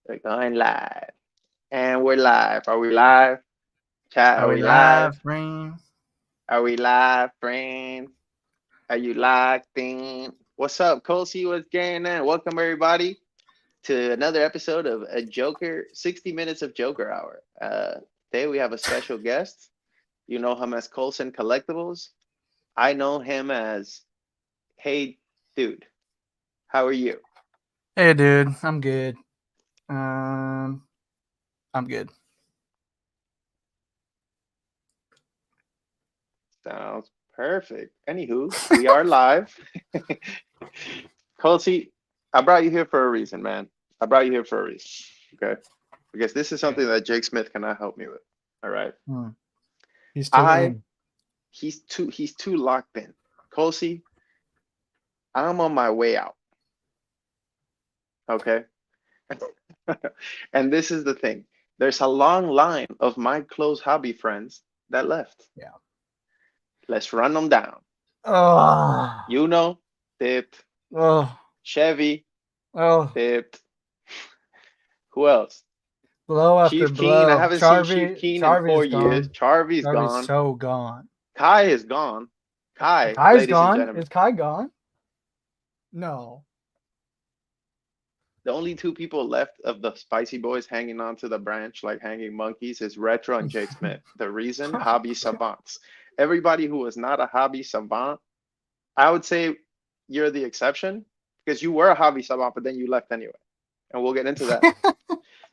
We're going live. And we're live. Are we live? Chat, Are are we we live? live, friends? Are we live, friends? Are you locked in? What's up, Colson? What's going on? Welcome, everybody, to another episode of a Joker, 60 Minutes of Joker Hour. Today we have a special guest. You know him as Colson Collectibles. I know him as, hey, dude, how are you? Hey, dude. I'm good. Um, I'm good. Sounds perfect. Anywho, we are live. Colsey, I brought you here for a reason, man. I brought you here for a reason. Okay. Because this is something that Jake Smith cannot help me with. All right. Hmm. He's too I in. he's too locked in. Colsey, I'm on my way out. Okay. And this is the thing. There's a long line of my close hobby friends that left. Yeah. Let's run them down. Oh, You know, tipped. oh, Chevy, oh. tipped. Who else? Blow after Chief Keen. I blow. haven't seen Chief Charvy, Keen in Charvy is 4 years. gone. Charvy's Charvy's gone. so gone. Kai is gone. Kai, Kai's ladies and gone. gentlemen. Is Kai gone? No. The only two people left of the Spicy Boys hanging onto the branch like hanging monkeys is Retro and Jake Smith. The reason? Hobby savants. Everybody who was not a hobby savant, I would say you're the exception because you were a hobby savant, but then you left anyway. And we'll get into that.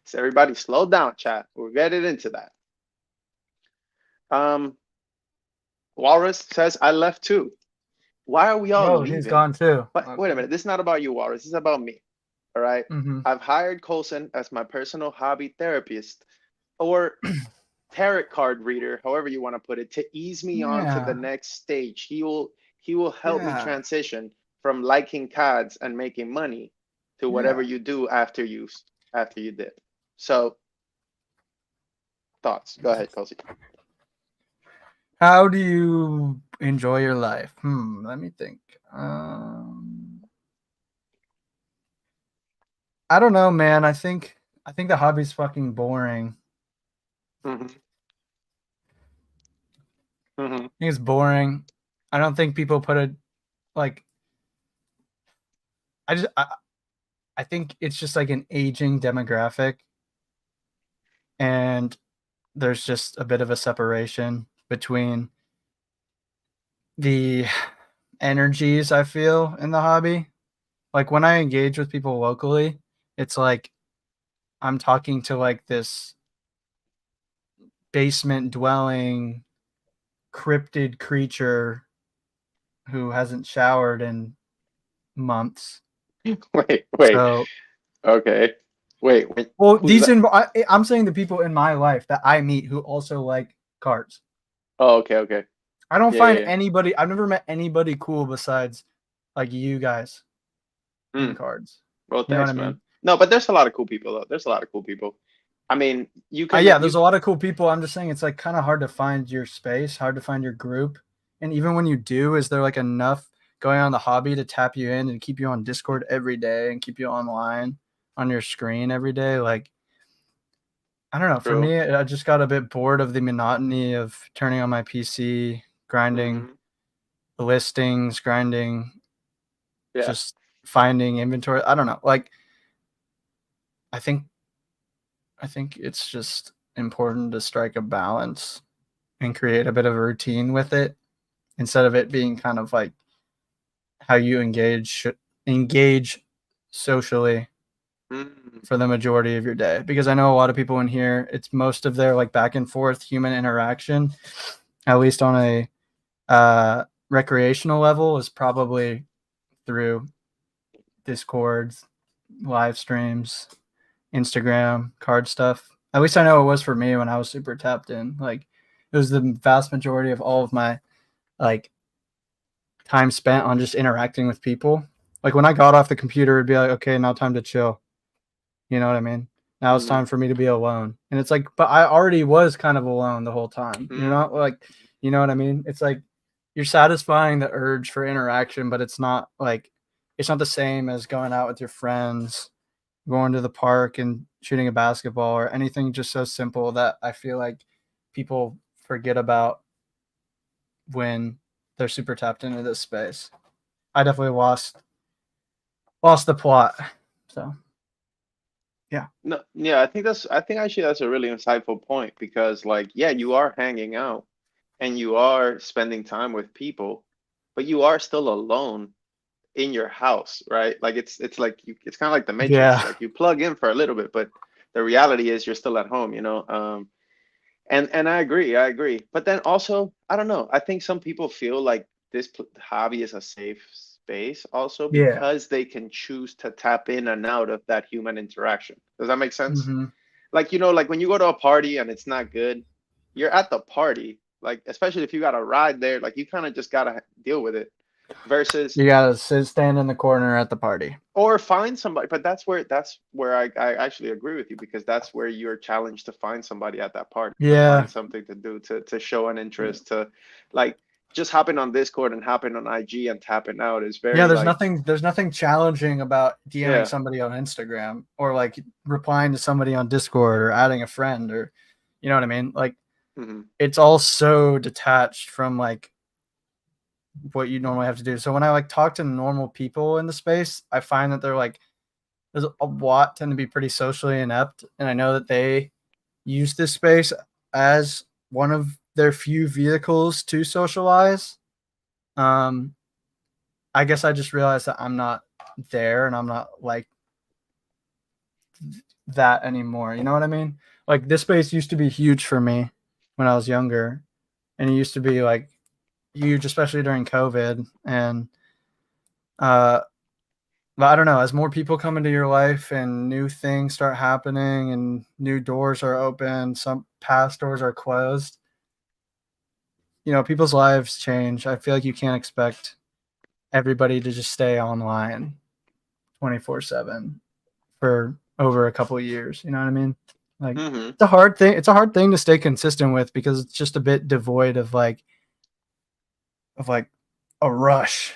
So everybody slow down, chat. We'll get it into that. Um, Walrus says, I left too. Why are we all Oh, he's leaving? gone too. But wait a Okay. minute, this is not about you, Walrus. This is about me. All right. Mm-hmm. I've hired Colson as my personal hobby therapist or tarot card reader, however you want to put it, to ease me on to the Yeah. next stage. He will help me Yeah. transition from liking cards and making money to whatever Yeah. you do after you did. So thoughts. Go ahead, Colson. How do you enjoy your life? Let me think. I don't know, man. I think the hobby's fucking boring. Mm-hmm. Mm-hmm. I think it's boring. I don't think people put it like I just I think it's just like an aging demographic and there's just a bit of a separation between the energies I feel in the hobby. Like when I engage with people locally, it's like I'm talking to like this basement dwelling cryptid creature who hasn't showered in months. Wait. So, Okay. Wait. well, Who's that? I'm saying the people in my life that I meet who also like cards. Oh, okay, okay. I don't Yeah, yeah, find yeah. anybody. I've never met anybody cool besides like you guys in Hmm. cards. Well, You know what I thanks, man. mean? No, but there's a lot of cool people though. There's a lot of cool people. I mean, you can Yeah, you there's a lot of cool people. I'm just saying it's like kind of hard to find your space, hard to find your group, and even when you do, is there like enough going on the hobby to tap you in and keep you on Discord every day and keep you online on your screen every day? Like I don't know. For true. me, I just got a bit bored of the monotony of turning on my PC, grinding Hmm. listings, grinding, Yeah. just finding inventory. I don't know. Like I think I think it's just important to strike a balance and create a bit of a routine with it instead of it being kind of like how you engage socially Mm. for the majority of your day, because I know a lot of people in here, it's most of their like back and forth human interaction, at least on a recreational level, is probably through Discords, live streams, Instagram, card stuff. At least I know it was for me when I was super tapped in. Like it was the vast majority of all of my like time spent on just interacting with people. Like when I got off the computer, it'd be like, okay, now time to chill. You know what I mean? Now it's Mm. time for me to be alone. And it's like, but I already was kind of alone the whole time. You're Mm. not like, you know what I mean? It's like you're satisfying the urge for interaction, but it's not like, it's not the same as going out with your friends going to the park and shooting a basketball or anything just so simple that I feel like people forget about when they're super tapped into this space. I definitely lost the plot. So yeah. No, yeah, I think actually that's a really insightful point because like, yeah, you are hanging out and you are spending time with people, but you are still alone in your house, right? Like it's like it's kind of like the Matrix. Yeah. Like you plug in for a little bit, but the reality is you're still at home, you know? And I agree. But then also, I don't know. I think some people feel like this hobby is a safe space also Yeah. because they can choose to tap in and out of that human interaction. Does that make sense? Mm-hmm. Like, you know, like when you go to a party and it's not good, you're at the party. Like, especially if you got a ride there, like you kind of just gotta deal with it. Versus You gotta stand in the corner at the party. or find somebody, but that's where I actually agree with you because that's where you're challenged to find somebody at that party, to Yeah. find something to do, to show an interest, to like just hopping on Discord and hopping on IG and tapping out is Yeah, very like there's nothing challenging about DMing yeah. somebody on Instagram or like replying to somebody on Discord or adding a friend or you know what I mean? Like Hmm. it's all so detached from like what you normally have to do. So when I like talk to normal people in the space, I find that they're like there's a lot tend to be pretty socially inept, and I know that they use this space as one of their few vehicles to socialize. Um, I guess I just realized that I'm not there, and I'm not like that anymore. You know what I mean? Like this space used to be huge for me when I was younger, and it used to be like huge, especially during COVID. And uh, but I don't know, as more people come into your life and new things start happening and new doors are open, some past doors are closed, you know, people's lives change. I feel like you can't expect everybody to just stay online 24/7 for over a couple of years. You know what I mean? Like Hmm. it's a hard thing. It's a hard thing to stay consistent with because it's just a bit devoid of like a rush.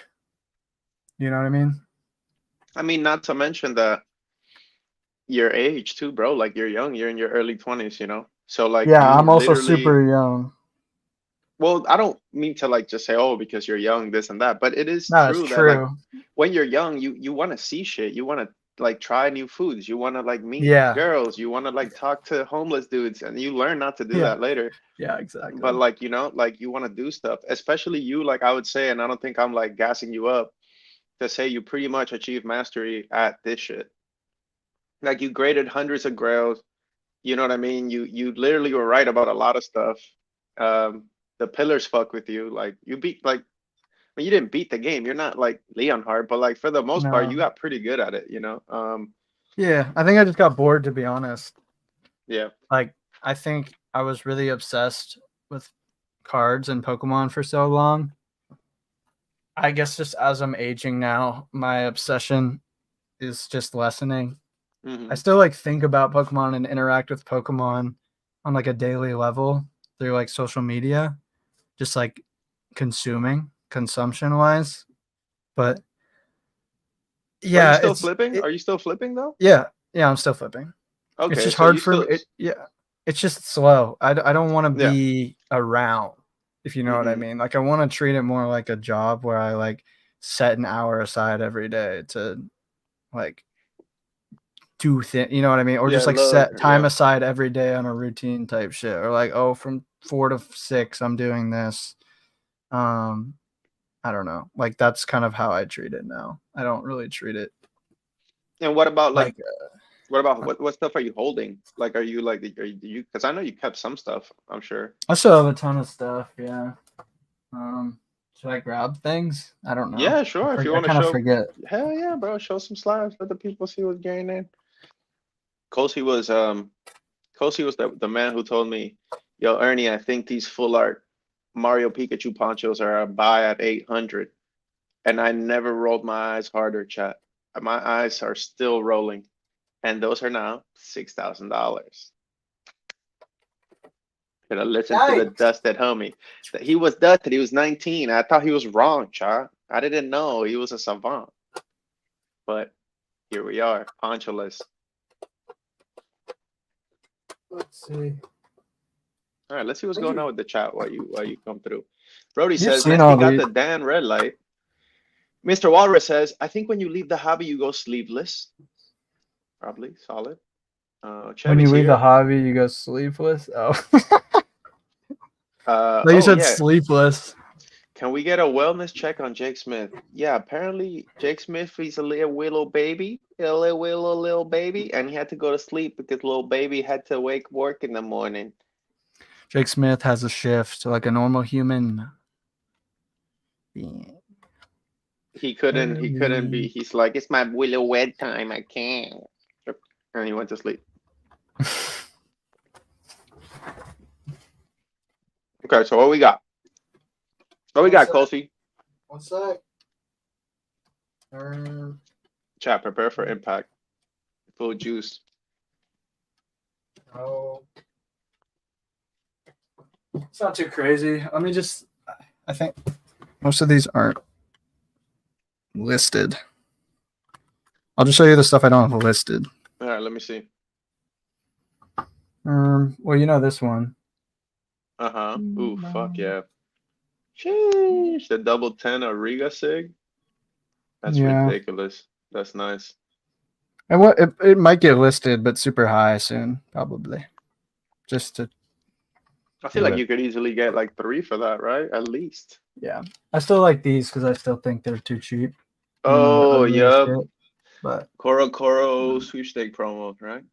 You know what I mean? I mean, not to mention that your age too, bro. Like you're young, you're in your early 20s, you know? So like Yeah, you I'm also literally super young. well, I don't mean to like just say, oh, because you're young, this and that, but it is No, it's true that like true. when you're young, you want to see shit. You want to like try new foods. You want to like meet Yeah. girls. You want to like talk to homeless dudes, and you learn not to do Yeah. that later. Yeah, But exactly. like, you know, like you want to do stuff, especially you, like I would say, and I don't think I'm like gassing you up to say you pretty much achieved mastery at this shit. Like you graded hundreds of grails. You know what I mean? You literally were right about a lot of stuff. Um, the pillars fuck with you. Like you beat like mean, you didn't beat the game. You're not like Leonhard, but like for the most part, you No. got pretty good at it, you know? Yeah, I think I just got bored to be honest. Yeah. Like I think I was really obsessed with cards and Pokemon for so long. I guess just as I'm aging now, my obsession is just lessening. I Hmm. still like think about Pokemon and interact with Pokemon on like a daily level through like social media, just like consumption wise. But Are you yeah, still flipping? Are you still flipping though? yeah, yeah, I'm still flipping. It's Okay, just so hard you for me. still, Yeah, it's just slow. I don't want to yeah. be around, if you know what I Hmm. mean. Like I want to treat it more like a job where I like set an hour aside every day to like do things, you know what I mean? Or Yeah, just like look, set time yeah. aside every day on a routine type shit. Or like, oh, from 4 to 6, I'm doing this. Um, I don't know. Like that's kind of how I treat it now. I don't really treat it And what about like, like what about what stuff are you holding? Like, are you like, are you, because I know you kept some stuff, I'm sure. I still have a ton of stuff. Yeah. Um, should I grab things? I don't know. Yeah, sure. If you I want to kind of show, forget. hell yeah, bro, show some slides. Let the people see what's going in. Kosi was, Kosi was the man who told me, yo, Ernie, I think these full art Mario Pikachu ponchos are a buy at 800. And I never rolled my eyes harder, chat. My eyes are still rolling. And those are now $6,000. Gonna listen to the Yikes. dusted homie. That he was dusted. He was 19. I thought he was wrong, chat. I didn't know he was a savant. But here we are, poncholess. Let's see. All right, let's see what's going on with the chat while you come through. Brody You've says, seen man, all he got these. the Dan red light. Mr. Walrus says, I think when you leave the hobby, you go sleeveless. Probably solid. When Chevy's you leave the here. hobby, you go sleepless. Oh, no, you Oh said yeah. sleepless. Can we get a wellness check on Jake Smith? Yeah, apparently Jake Smith, he's a little baby, little baby, and he had to go to sleep because little baby had to work in the morning. Jake Smith has a shift like a normal human being. He couldn't be. He's like, it's my willow wed time. I can't. And he went to sleep. Okay, so what we got? What we got, Colsey? What's that? Chat, prepare for impact. Full juice. Oh. It's not too crazy. Let me just. I think most of these aren't listed. I'll just show you the stuff I don't have listed. All right, let me see. Well, you know this one. Ooh, fuck yeah. Sheesh, the double 10 Ariga Sig. That's ridiculous. That's nice. And what it might get listed, but super high soon, probably. Just to. I feel like you could easily get like 3 for that, right? At least. Yeah, I still like these because I still think they're too cheap. Oh, yep. But Koro sweepstake promo, right?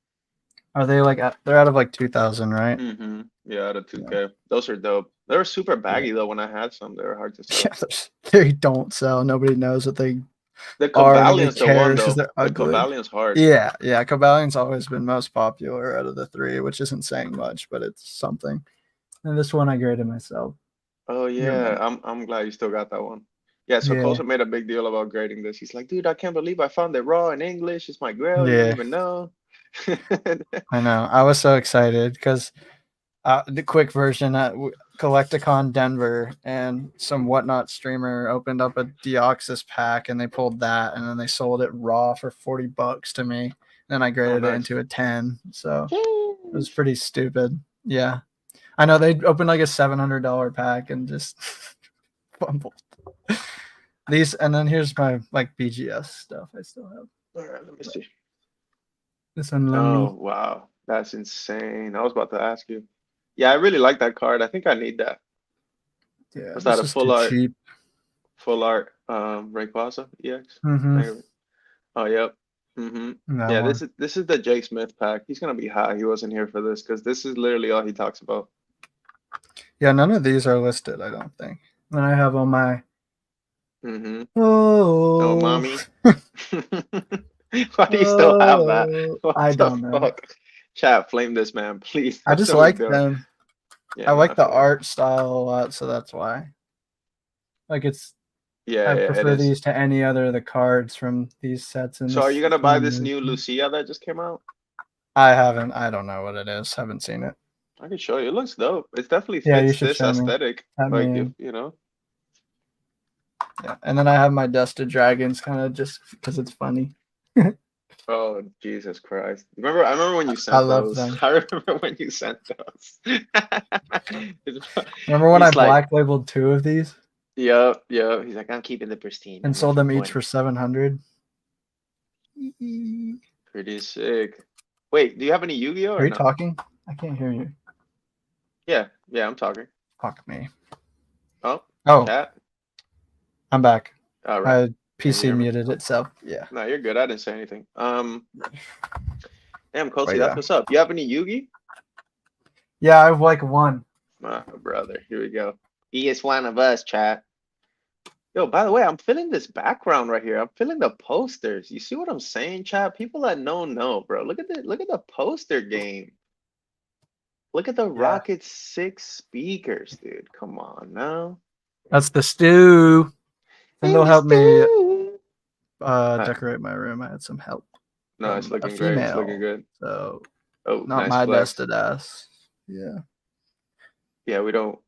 are they like they're out of like 2,000, right? Mm-hmm. Yeah, out of 2K. Yeah. Those are dope. They were super baggy though when I had some. They were hard to sell. Yeah, they don't sell. Nobody knows what they the are. Nobody cares the one though. They're ugly. The Cavalion's hard. Yeah. Cavalion's always been most popular out of the 3, which isn't saying much, but it's something. And this one I graded myself. Oh yeah, I'm glad you still got that one. Yeah, so Colson made a big deal about grading this. He's like, dude, I can't believe I found it raw in English. It's my grail. You didn't even know. I know. I was so excited because the quick version at Collecticon Denver and some whatnot streamer opened up a Deoxys pack and they pulled that and then they sold it raw for $40 to me. Then I graded it into a 10. So it was pretty stupid. Yeah. I know they opened like a $700 pack and just fumbled. These, and then here's my like BGS stuff I still have. All right, let me see. This one. Oh wow, that's insane. I was about to ask you. Yeah, I really like that card. I think I need that. Yeah, was that a full art? Cheap. Full art Rayquaza EX. Oh yep. Yeah, this is the Jake Smith pack. He's gonna be high. He wasn't here for this because this is literally all he talks about. Yeah, none of these are listed, I don't think. And I have all my Oh mommy. Why do you still have that? What I don't know. Chat, flame this man, please. I just like them. Yeah, I like the art style a lot, so that's why. Like it's I prefer these to any other of the cards from these sets. So are you gonna buy this new Lucia that just came out? I haven't. I don't know what it is. Haven't seen it. I can show you. It looks dope. It definitely fits this aesthetic. Like if you know. Yeah, and then I have my Dusted Dragons kind of just because it's funny. Oh Jesus Christ! I remember when you sent those. Them. I remember when you sent those. Remember when I black labeled 2 of these? Yep. He's like, I'm keeping the pristine. And sold them each for 700. Pretty sick. Wait, do you have any Yu-Gi-Oh? Are you talking? I can't hear you. Yeah, I'm talking. Fuck me. Oh. Chat? I'm back. All right. PC muted itself. Yeah. No, you're good. I didn't say anything. Damn, Kolsey, that's what's up. You have any Yu-Gi? Yeah, I have like 1. My brother. Here we go. He is one of us, chat. Yo, by the way, I'm feeling this background right here. I'm feeling the posters. You see what I'm saying, chat? People that know, bro. Look at the poster game. Look at the Rocket 6 speakers, dude. Come on now. That's the stew. And they'll help me decorate my room. I had some help. No, it's looking great. It's looking good. So not nice my flex. dusted ass. Yeah. Yeah, we don't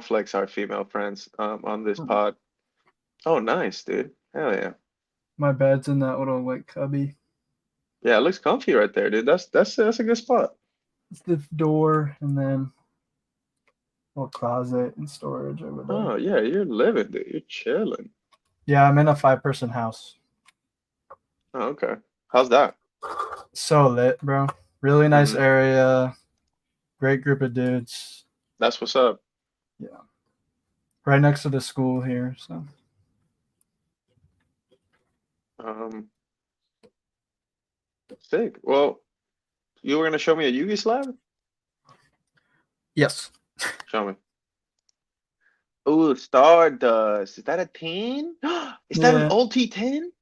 flex our female friends on this pod. Oh, nice, dude. Hell yeah. My bed's in that little like cubby. Yeah, it looks comfy right there, dude. That's a good spot. It's the door and then a little closet and storage over there. Oh yeah, you're living, dude. You're chilling. Yeah, I'm in a 5-person house. Oh, okay. How's that? So lit, bro. Really nice Hmm. area. Great group of dudes. That's what's up. Yeah. Right next to the school here. So Um, Sick. Well, you were gonna show me a Yugi slab? yes. Show me. Ooh, Stardust. Is that a 10? Is that an Yeah. ulti 10?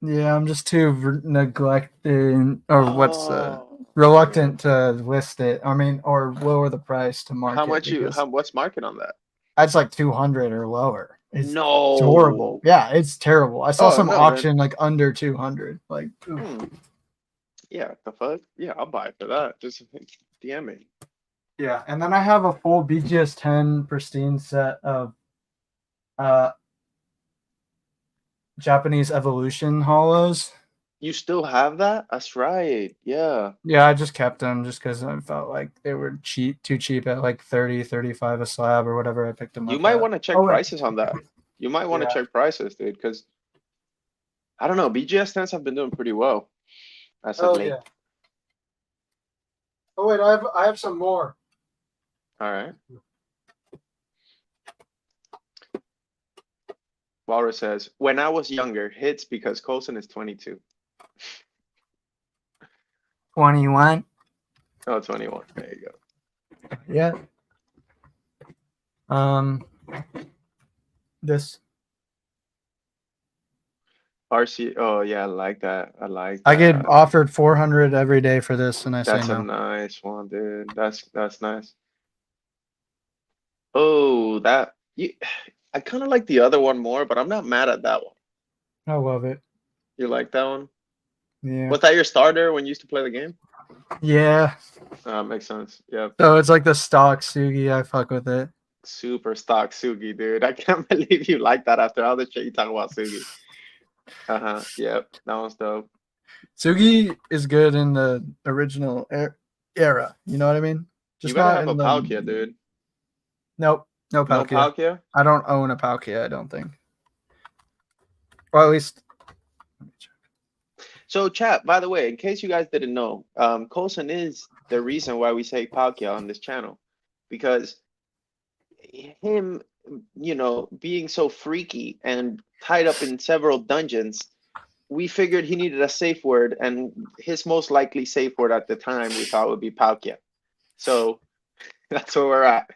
Yeah, I'm just too neglecting or what's Oh. reluctant to list it. I mean, or lower the price to market because What's market on that? that's like 200 or lower. It's horrible. No. Yeah, it's terrible. I saw Oh some no, man. auction like under 200. Like, oof. Hmm. Yeah, the fuck? Yeah, I'll buy it for that. Just DM me. Yeah, and then I have a full BGS 10 pristine set of uh Japanese Evolution hollows. You still have that? That's right. Yeah. Yeah, I just kept them just because I felt like they were cheap, too cheap at like 30, 35 a slab or whatever I picked them You up might at. want to check Oh, wait. prices on that. You might want to Yeah. check prices, dude, because I don't know. BGS tents have been doing pretty well as of Oh, late. yeah. Oh, wait, I have some more. All right. Walrus says, when I was younger, hits because Colson is 22. 21. Oh, 21. There you go. Yeah. This. RC. Oh, yeah, I like that. I like I get that. offered 400 every day for this, and I say That's a no. nice one, dude. That's nice. Oh, I kind of like the other one more, but I'm not mad at that one. I love it. You like that one? Yeah. Was that your starter when you used to play the game? Yeah. Makes sense. Yeah. So it's like the stock Sugi. I fuck with it. Super stock Sugi, dude. I can't believe you like that after all the shit you talk about Sugi. Uh-huh. Yep. That one's dope. Sugi is good in the original era. You know what I mean? You Just gotta not have a in the. Palkia, dude. Nope. No No Palkia. Palkia? I don't own a Palkia, I don't think. Or at least. Let me check. So, chat, by the way, in case you guys didn't know, Colson is the reason why we say Palkia on this channel. Because him, being so freaky and tied up in several dungeons, we figured he needed a safe word, and his most likely safe word at the time we thought would be Palkia. So that's where we're at.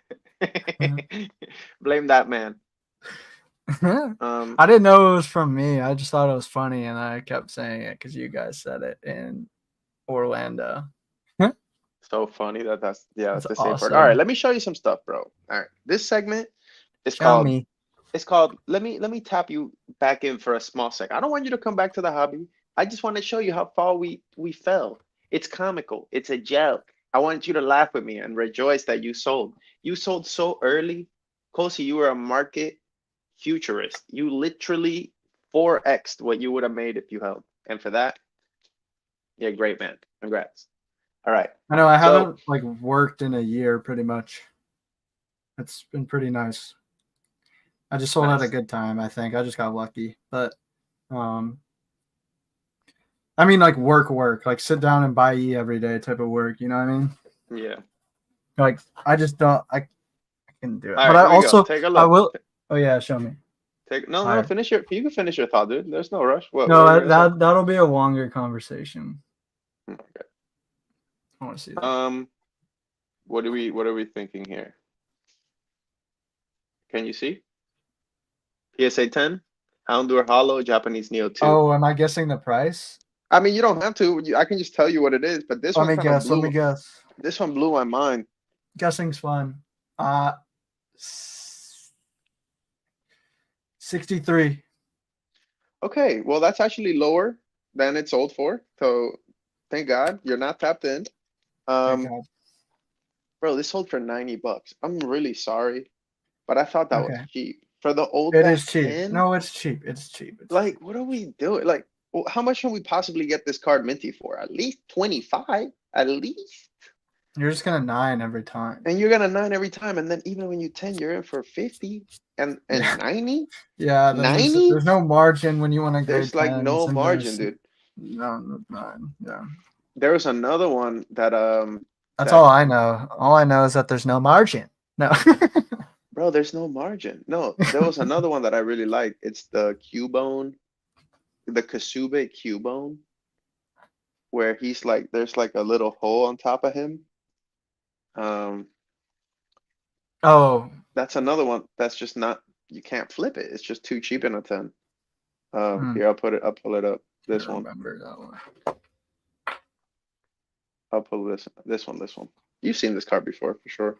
Blame that man. I didn't know it was from me. I just thought it was funny, and I kept saying it because you guys said it in Orlando. So funny that's That's the safe word. All right, awesome. let me show you some stuff, bro. All right, this segment is Show called me. let me tap you back in for a small sec. I don't want you to come back to the hobby. I just want to show you how far we fell. It's comical. It's a joke. I want you to laugh with me and rejoice that you sold. You sold so early. Kosi, you were a market futurist. You literally 4x'd what you would have made if you held. And for that, yeah, great man. Congrats. All right. I know I So haven't like worked in a year pretty much. It's been pretty nice. I just sold at a nice. good time, I think. I just got lucky. But I mean like work, like sit down and buy E every day type of work, you know what I mean? Yeah. Like I just don't I can do it. All But right, I here we go. also Take a I look. will oh yeah, show me. No, All right. finish you can finish your thought, dude. There's no rush. What were you No, gonna say? that'll be a longer conversation. Okay. I want to see that. What are we thinking here? Can you see? PSA 10, Houndour Hollow, Japanese Neo 2. Oh, am I guessing the price? I mean, you don't have to. I can just tell you what it is, but this Let one me kind of guess. Let me guess. this one blew my mind. Guessing's fun. 63. Okay, well, that's actually lower than it sold for. So thank God you're not tapped in. Thank Um, God. bro, this sold for $90. I'm really sorry, but I thought that was Okay. cheap. For the old It back is cheap. 10, No, it's cheap. It's cheap. It's like, cheap. what are we doing? Like, how much can we possibly get this card minty for? At least 25, at least. You're just gonna 9 every time. and you're gonna 9 every time, and then even when you 10, you're in for 50 and Yeah. 90. Yeah, then there's 90. no margin when you want to grade There's like tens, no and margin, there's dude. no 9. Yeah. There was another one that That's all that I know. All I know is that there's no margin. No. bro, there's no margin. No, there was another one that I really like. It's the Cubone, the Kasube Cubone, where he's like there's like a little hole on top of him. Um, Oh. that's another one that's just not, you can't flip it. It's just too cheap in a 10. Hmm. Here, I'll pull it up. I This one. remember that one. I'll pull this one. You've seen this card before for sure.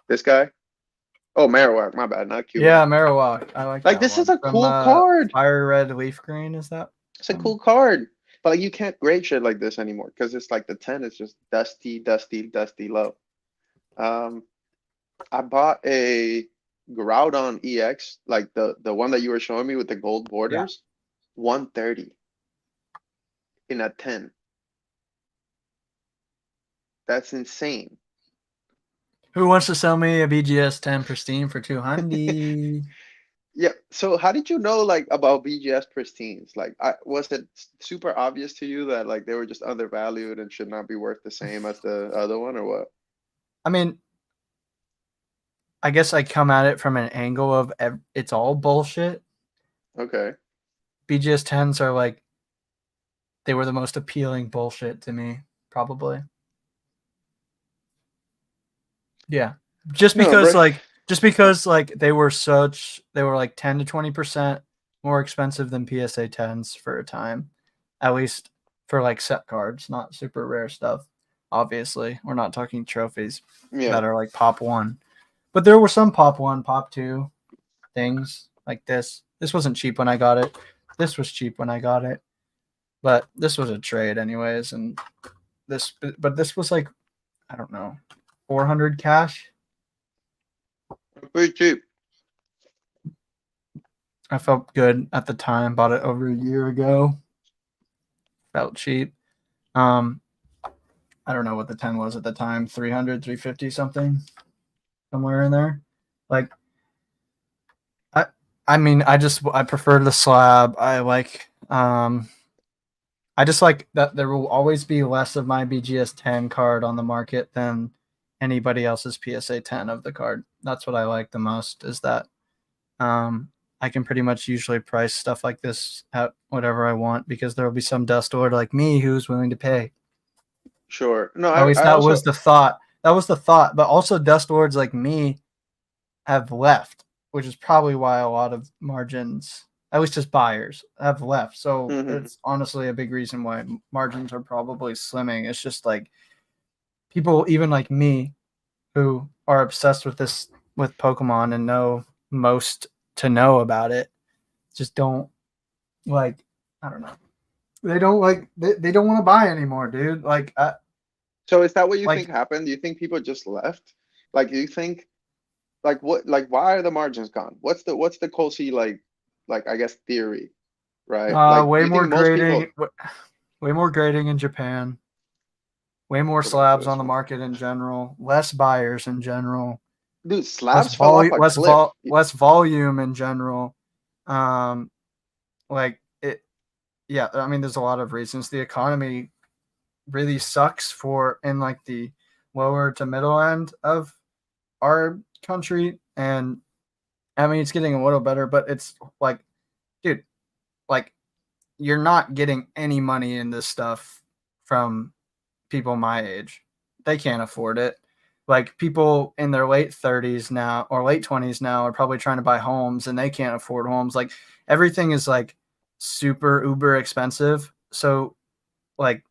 This guy. Oh, Marowak, my bad, not Cubone. Yeah, Marowak. I like Like that this is one. a From cool card. Fire Red Leaf Green, is that? It's a cool card. But like you can't grade shit like this anymore because it's like the 10 is just dusty, dusty, dusty low. Um, I bought a Groudon EX, like the one that you were showing me with the gold Yeah. borders, 130 in a 10. That's insane. Who wants to sell me a BGS 10 pristine for 200? Yeah. So how did you know like about BGS pristines? Like, was it super obvious to you that like they were just undervalued and should not be worth the same as the other one, or what? I mean, I guess I come at it from an angle of it's all bullshit. Okay. BGS 10s are like, they were the most appealing bullshit to me, probably. Yeah. Just No, because bro. like they were like 10 to 20% more expensive than PSA 10s for a time. At least for like set cards, not super rare stuff. Obviously, we're not talking trophies Yeah. that are like pop 1. But there were some pop 1, pop 2 things like this. This wasn't cheap when I got it. This was cheap when I got it. But this was a trade anyways, and this was like, I don't know, 400 cash. Pretty cheap. I felt good at the time. Bought it over a year ago. Felt cheap. I don't know what the 10 was at the time. 300, 350 something. Somewhere in there. Like I I mean, I prefer the slab. I just like that there will always be less of my BGS 10 card on the market than anybody else's PSA 10 of the card. That's what I like the most, is that um, I can pretty much usually price stuff like this at whatever I want, because there will be some dust lord like me who's willing to pay. Sure. No, At least I that was also the thought. That was the thought. But also dust lords like me have left, which is probably why a lot of margins, at least just buyers, have left. So mhm. it's honestly a big reason why margins are probably slimming. It's just like people, even like me, who are obsessed with Pokemon and know most to know about it, just don't like, I don't know. They don't like they don't want to buy anymore, dude. So is that what you think Like happened? Do you think people just left? Like, do you think like what like why are the margins gone? What's the Colsey like I guess theory, right? Like, do way you think more most grading, people way more grading in Japan, way more put up slabs this on the one? market in general, less buyers in general, Dude, slabs fell off a cliff. less volume in general. Um, like it, yeah. I mean, there's a lot of reasons. The economy really sucks for in like the lower to middle end of our country, and I mean it's getting a little better, but it's like, dude, like you're not getting any money in this stuff from people my age. They can't afford it. Like people in their late 30s now or late 20s now are probably trying to buy homes and they can't afford homes. Like everything is like super uber expensive. So like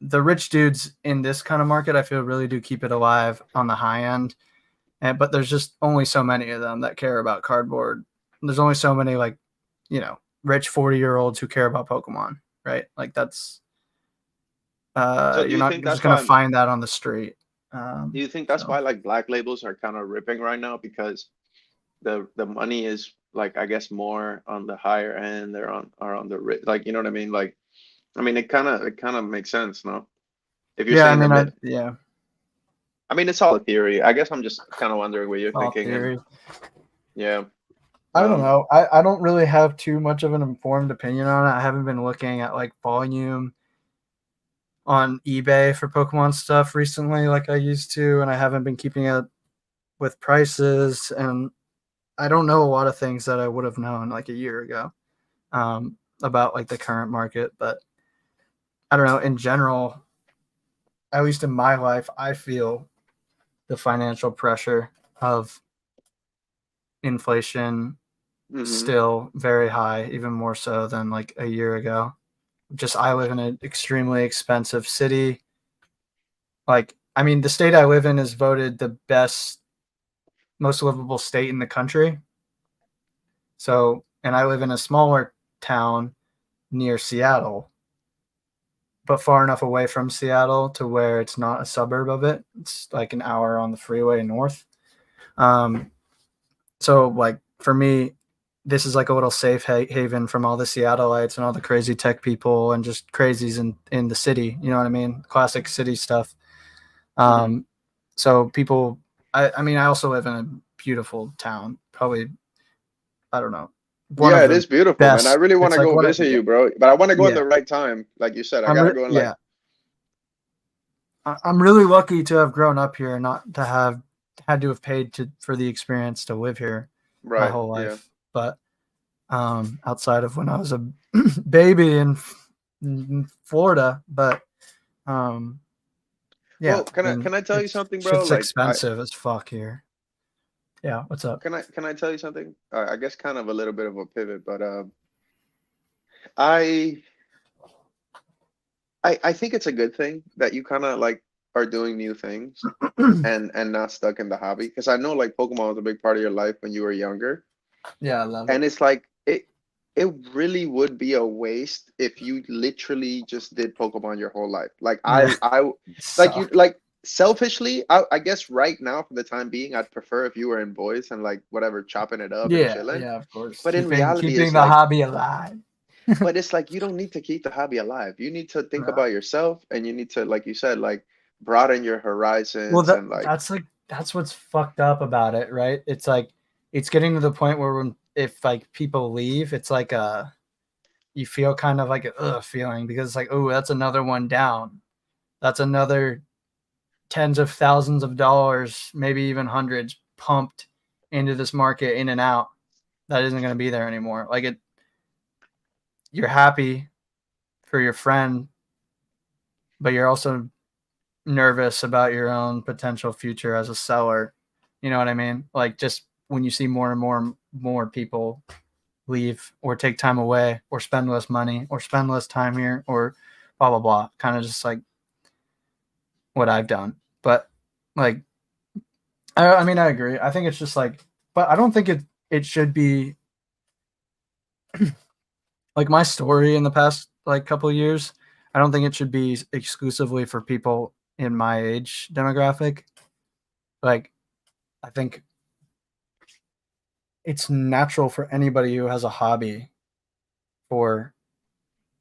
the rich dudes in this kind of market, I feel really do keep it alive on the high end. But there's just only so many of them that care about cardboard. There's only so many like, rich 40-year-olds who care about Pokemon, right? Like that's So do you're you not think just that's gonna why find that on the street. do you think that's So why like black labels are kind of ripping right now because the money is like I guess more on the higher end, they're on are on the like you know what I mean? Like I mean it kind of makes sense, no? If you're Yeah, I saying the mean, mid, yeah, I mean, it's all a theory. I guess I'm just kind of wondering what you're all thinking, and theory. yeah, I don't um, know. I don't really have too much of an informed opinion on it. I haven't been looking at like volume on eBay for Pokemon stuff recently like I used to, and I haven't been keeping up with prices, and I don't know a lot of things that I would have known like a year ago about like the current market. But I don't know. In general, at least in my life, I feel the financial pressure of inflation hmm still very high, even more so than like a year ago. Just I live in an extremely expensive city. Like, I mean, the state I live in is voted the best, most livable state in the country. So, and I live in a smaller town near Seattle, but far enough away from Seattle to where it's not a suburb of it. It's like an hour on the freeway north. Um, so, like, for me, this is like a little safe haven from all the Seattleites and all the crazy tech people and just crazies in the city. You know what I mean? Classic city stuff. hmm Um, so people, I mean, I also live in a beautiful town. Probably, I don't know, one Yeah, of it the is beautiful, man. I best. really want It's to like go one of, visit you, bro. But I want to go in yeah. the right time, like you said. I gotta go in like Yeah. I'm really lucky to have grown up here and not to have had to have paid for the experience to live here my right. whole Yeah. life. But outside of when I was a baby in Florida, but um, yeah, Well, can I I mean can I tell you it's something, bro? shit's Like, I expensive as fuck here. Yeah, what's up? can I tell you something? I guess kind of a little bit of a pivot, but I I think it's a good thing that you kind of like are doing new things and not stuck in the hobby because I know like Pokemon was a big part of your life when you were younger, Yeah, I love it. and it's like it really would be a waste if you literally just did Pokemon your whole life. Like Yeah, I like you suck. like selfishly, I guess right now for the time being, I'd prefer if you were in boys and like whatever chopping it up and Yeah, chilling. yeah, of course. But in Keeping reality, keeping it's the like hobby alive. but it's like you don't need to keep the hobby alive. You need to think Yeah. about yourself and you need to, like you said, like broaden your Well, horizons and like that's what's fucked up about it, right? It's like it's getting to the point where when if like people leave, it's like you feel kind of like a ugh feeling because it's like, oh, that's another one down. That's another tens of thousands of dollars, maybe even hundreds pumped into this market in and out that isn't going to be there anymore. Like it, you're happy for your friend, but you're also nervous about your own potential future as a seller. You know what I mean? Like just when you see more and more people leave or take time away or spend less money or spend less time here or blah blah blah. Kind of just like what I've done. But like I mean I agree. I think it's just like but I don't think it should be like my story in the past like couple of years. I don't think it should be exclusively for people in my age demographic. Like I think it's natural for anybody who has a hobby for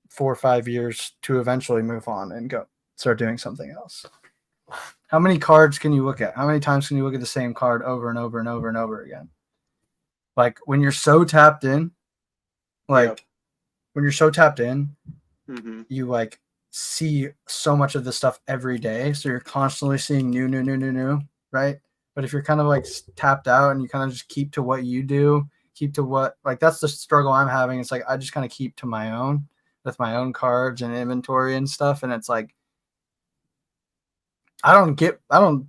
4 or 5 years to eventually move on and go start doing something else. How many cards can you look at? How many times can you look at the same card over and over and over and over again? Like when you're so tapped in, yeah. like when you're so tapped in, hmm you like see so much of this stuff every day. So you're constantly seeing new, right? But if you're kind of like tapped out and you kind of just keep to what you do, keep to what like that's the struggle I'm having. It's like I just kind of keep to my own with my own cards and inventory and stuff. And it's like I don't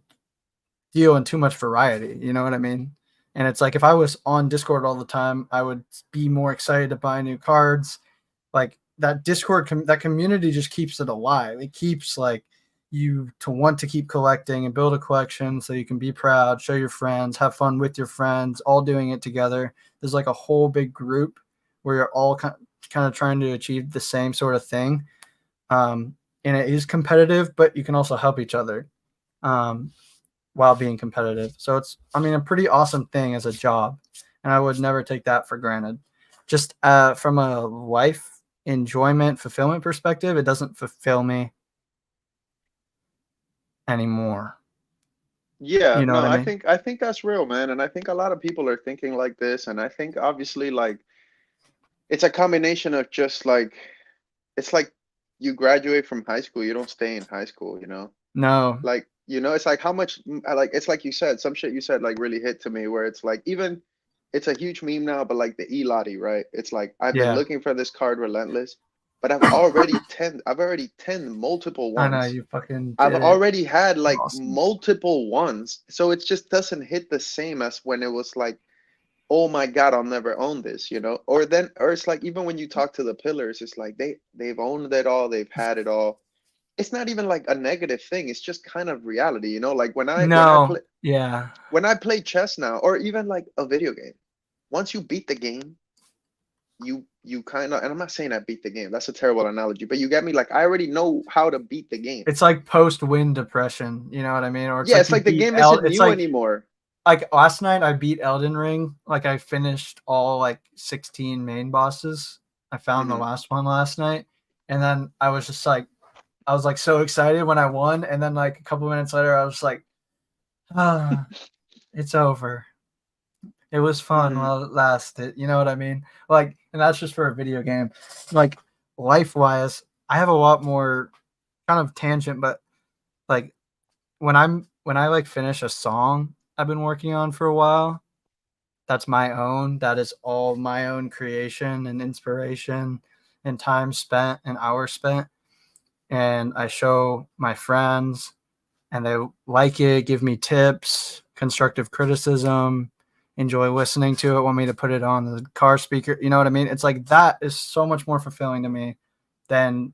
deal in too much variety. You know what I mean? And it's like if I was on Discord all the time, I would be more excited to buy new cards. Like that that community just keeps it alive. It keeps like you to want to keep collecting and build a collection so you can be proud, show your friends, have fun with your friends, all doing it together. There's like a whole big group where you're all kind of trying to achieve the same sort of thing. And it is competitive, but you can also help each other. Um, while being competitive. So it's, I mean, a pretty awesome thing as a job. And I would never take that for granted. Just from a life enjoyment, fulfillment perspective, it doesn't fulfill me anymore. Yeah, You know no, what I I mean? think I think that's real, man, and I think a lot of people are thinking like this, and I think obviously like it's a combination of just like it's like you graduate from high school, you don't stay in high school, you know? No. Like, you know, it's like how much like it's like you said, some shit you said like really hit to me where it's like even it's a huge meme now, but like the E-Lottie, right? It's like I've been Yeah. looking for this card relentless, but I've already 10 multiple I know ones. you fucking I've did it. already had like Awesome. multiple ones. So it just doesn't hit the same as when it was like, oh my God, I'll never own this, you know? Or then or it's like even when you talk to the pillars, it's like they've owned it all, they've had it all. It's not even like a negative thing. It's just kind of reality, you know? Like No. Yeah. when I play chess now, or even like a video game, once you beat the game, you kind of, and I'm not saying I beat the game. That's a terrible analogy, but you get me. Like I already know how to beat the game. It's like post-win depression, you know what I mean? Or it's Yeah, like it's you like the beat game isn't It's new anymore. like last night I beat Elden Ring. Like I finished all like 16 main bosses. I found the Hmm. last one last night. And then I was just like I was like so excited when I won, and then like a couple minutes later I was like, ah, it's over. It was fun Hmm. while it lasted. You know what I mean? Like, and that's just for a video game. Like life wise, I have a lot more kind of tangent, but like when I like finish a song I've been working on for a while, that's my own. That is all my own creation and inspiration and time spent and hours spent. And I show my friends and they like it, give me tips, constructive criticism, enjoy listening to it, want me to put it on the car speaker. You know what I mean? It's like that is so much more fulfilling to me than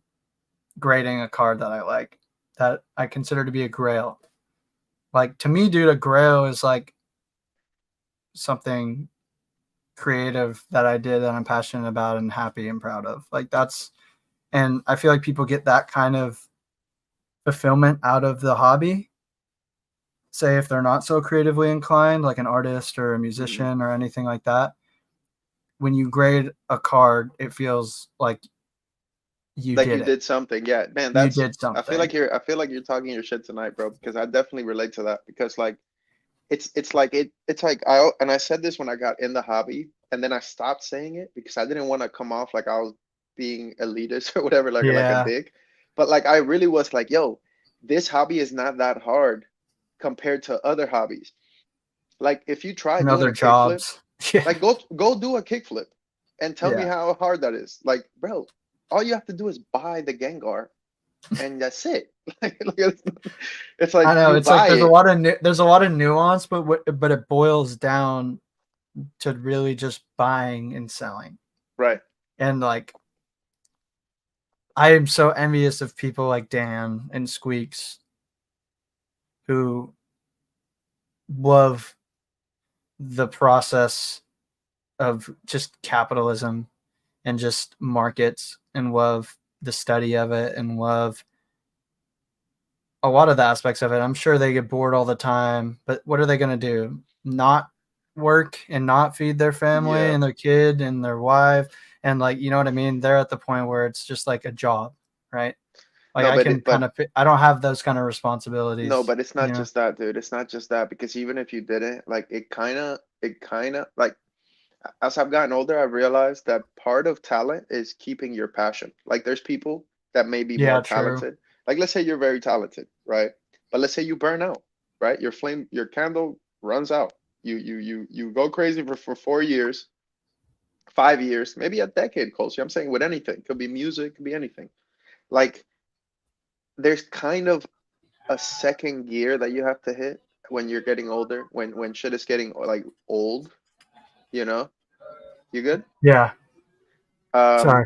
grading a card that I like, that I consider to be a grail. Like to me, dude, a grail is like something creative that I did that I'm passionate about and happy and proud of. Like that's, and I feel like people get that kind of fulfillment out of the hobby. Say if they're not so creatively inclined, like an artist or a Hmm. musician or anything like that, when you grade a card, it feels like you Like did you it. did something. Yeah, man, You that's did something. I feel like you're talking your shit tonight, bro, because I definitely relate to that because like it's like it's like I said this when I got in the hobby and then I stopped saying it because I didn't want to come off like I was being elitist or whatever, like a Yeah. dick. But like I really was like, yo, this hobby is not that hard compared to other hobbies. Like if you try And doing other a kickflip, jobs. Yeah. like go do a kickflip and tell me Yeah. how hard that is. Like, bro, all you have to do is buy the Gengar and that's it. Like, it's I like know you it's like buy it, there's a lot of nuance, but it boils down to really just buying and selling. right? And like I am so envious of people like Dan and Squeaks who love the process of just capitalism and just markets and love the study of it and love a lot of the aspects of it. I'm sure they get bored all the time, but what are they going to do? Not work and not feed their family Yeah. and their kid and their wife and like, you know what I mean? They're at the point where it's just like a job, right? Like No, I can kind but of I don't have those kind of no, responsibilities, but it's you not know. just that, dude. It's not just that because even if you didn't, like it kind of like as I've gotten older, I've realized that part of talent is keeping your passion. Like there's people that may be more Yeah, true. talented. Like let's say you're very talented, right? But let's say you burn out, right? Your candle runs out. You go crazy for 4 years, 5 years, maybe a decade, Colson. I'm saying with anything. Could be music, could be anything. Like there's kind of a second gear that you have to hit when you're getting older, when shit is getting like old, you know? You good? Yeah. Um, Sorry.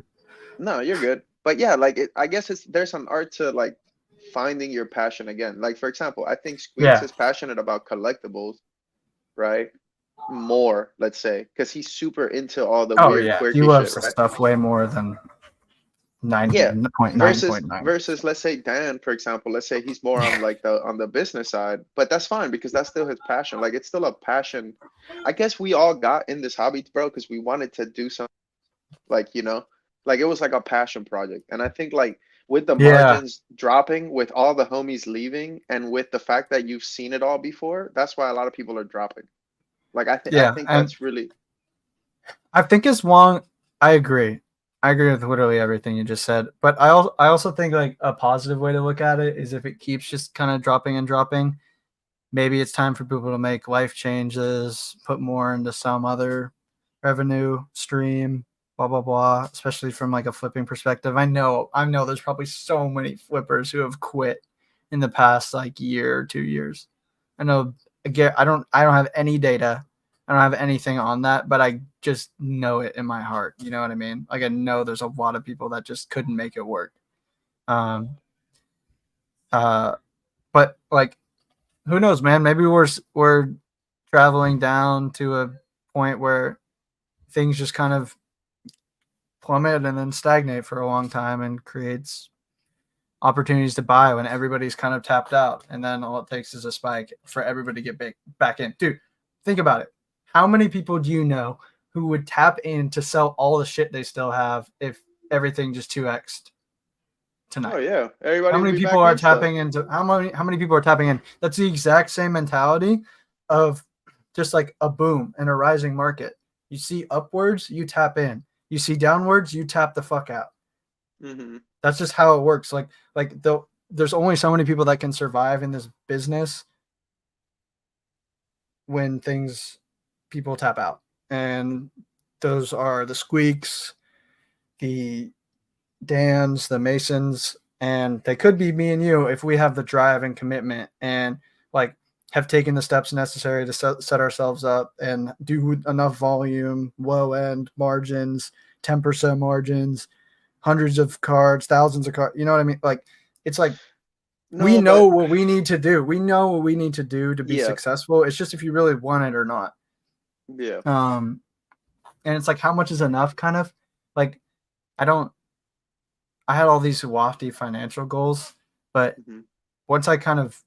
no, you're good. But yeah, like I guess it's there's an art to like finding your passion again. Like for example, I think Squeaks Yeah. is passionate about collectibles, right? More, let's say, because he's super into all the Oh weird yeah. He quirky shit, loves the right? stuff way more than Yeah. 99.9. Versus let's say Dan, for example, let's say he's more on like the business side, but that's fine because that's still his passion. Like it's still a passion. I guess we all got in this hobby, bro, because we wanted to do something like, you know, like it was like a passion project. And I think like with the Yeah. margins dropping, with all the homies leaving, and with the fact that you've seen it all before, that's why a lot of people are dropping. Like I Yeah. think And that's really I think as long I agree. I agree with literally everything you just said. But I also think like a positive way to look at it is if it keeps just kind of dropping and dropping, maybe it's time for people to make life changes, put more into some other revenue stream, blah blah blah, especially from like a flipping perspective. I know there's probably so many flippers who have quit in the past like year or 2 years. I know again I don't have any data. I don't have anything on that, but I just know it in my heart. You know what I mean? Like I know there's a lot of people that just couldn't make it work. Um uh but like who knows, man? Maybe we're traveling down to a point where things just kind of plummet and then stagnate for a long time and creates opportunities to buy when everybody's kind of tapped out. And then all it takes is a spike for everybody to get back in. Dude, think about it. How many people do you know who would tap in to sell all the shit they still have if everything just 2x'd oh tonight? yeah, How everybody will many be people back are in stuff. tapping into how many people are tapping in? That's the exact same mentality of just like a boom and a rising market. You see upwards, you tap in. You see downwards, you tap the fuck out. Hmm. That's just how it works. There's only so many people that can survive in this business when things people tap out. And those are the squeaks, the Dans, the Masons, and they could be me and you if we have the drive and commitment and like have taken the steps necessary to set ourselves up and do enough volume, low end margins, 10% margins, hundreds of cards, thousands of cards. You know what I mean? Like it's like we No, know but what we need to do. We know what we need to do to be yeah, successful. It's just if you really want it or not. yeah. Um, and it's like how much is enough kind of like I don't I had all these lofty financial goals, but Hmm. once I kind of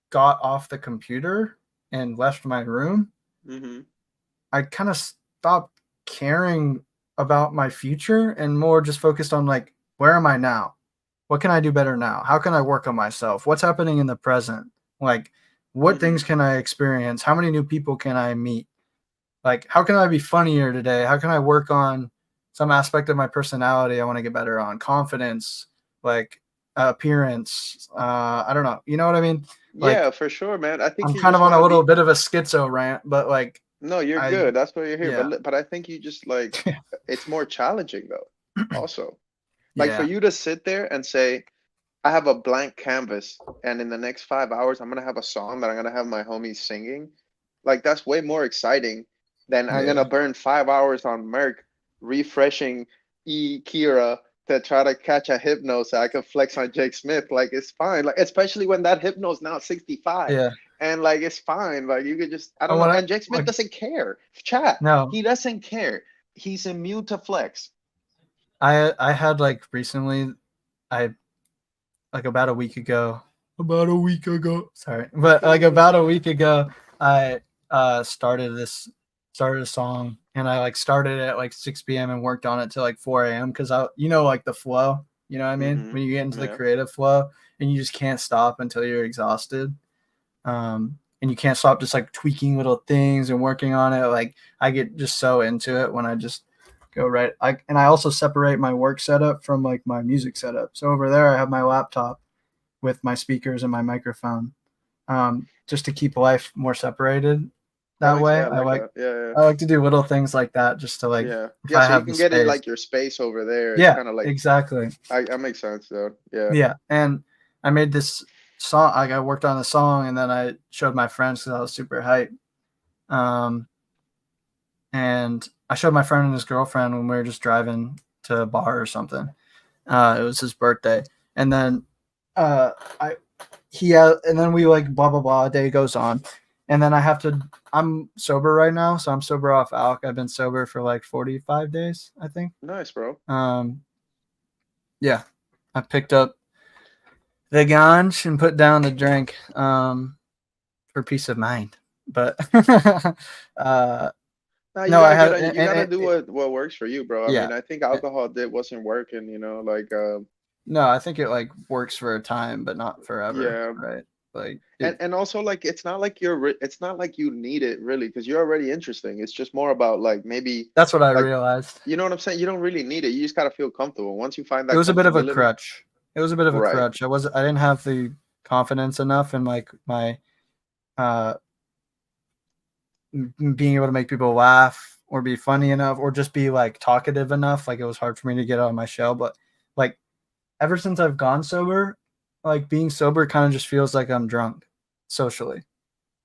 got off the computer and left my room, Hmm. I kind of stopped caring about my future and more just focused on like, where am I now? What can I do better now? How can I work on myself? What's happening in the present? Like, what Hmm. things can I experience? How many new people can I meet? Like, how can I be funnier today? How can I work on some aspect of my personality I want to get better on? Confidence, like appearance. I don't know. You know what I mean? Yeah, Like, for sure, man. I think I'm you kind of just on want a to little be. bit of a schizo rant, but like, No, you're I, good. That's why you're here. yeah, But I think you just like it's more challenging though. Also, like for yeah, you to sit there and say, I have a blank canvas, and in the next 5 hours, I'm gonna have a song that I'm gonna have my homies singing. Like that's way more exciting than I'm gonna yeah. burn 5 hours on Merc refreshing Kira to try to catch a hypno so I can flex on Jake Smith. Like it's fine. Like especially when that hypno's now 65. Yeah. And like it's fine. Like you could just I I don't know. want to And Jake Smith like doesn't care. Chat. no. He doesn't care. He's immune to flex. I had like recently, I like about a week ago. About a week ago. Sorry, but like about a week ago, I started a song and I like started at like 6 p.m. and worked on it till like 4 a.m. because I like the flow. You know what I mean? Hmm. When you get into the Yeah. creative flow and you just can't stop until you're exhausted. And you can't stop just like tweaking little things and working on it. Like I get just so into it when I just go right. I also separate my work setup from like my music setup. So over there I have my laptop with my speakers and my microphone, just to keep life more separated. That That makes way, yeah, I like that. Yeah, I like to do little things like that just to like yeah. if Yeah, I so you have the can get in space. like your space over there. It's Yeah, kind of like exactly. that makes sense though. Yeah. Yeah, and I made this song. Like I worked on the song, and then I showed my friends because I was super hyped. Um, and I showed my friend and his girlfriend when we were just driving to a bar or something. It was his birthday, and then uh, I and then we like blah blah blah. Day goes on, and then I have to. I'm sober right now, so I'm sober off alk. I've been sober for like 45 days, I think. Nice, bro. Um, yeah, I picked up the ganj and put down the drink for peace of mind. But uh, Nah, you No, I gotta get had, on. You gotta do and what works for you, bro. I yeah. mean, I think alcohol did wasn't working. Like, No, I think it like works for a time, but not forever, yeah. right? Like it. And also like it's not like it's not like you need it really because you're already interesting. It's just more about like maybe That's what I like realized. you know what I'm saying? You don't really need it. You just gotta feel comfortable. Once you find It that was a bit of a comfortability, crutch. It was a bit of a right. crutch. I didn't have the confidence enough in like my uh being able to make people laugh or be funny enough or just be like talkative enough. Like it was hard for me to get out of my shell. But like ever since I've gone sober, like being sober kind of just feels like I'm drunk socially.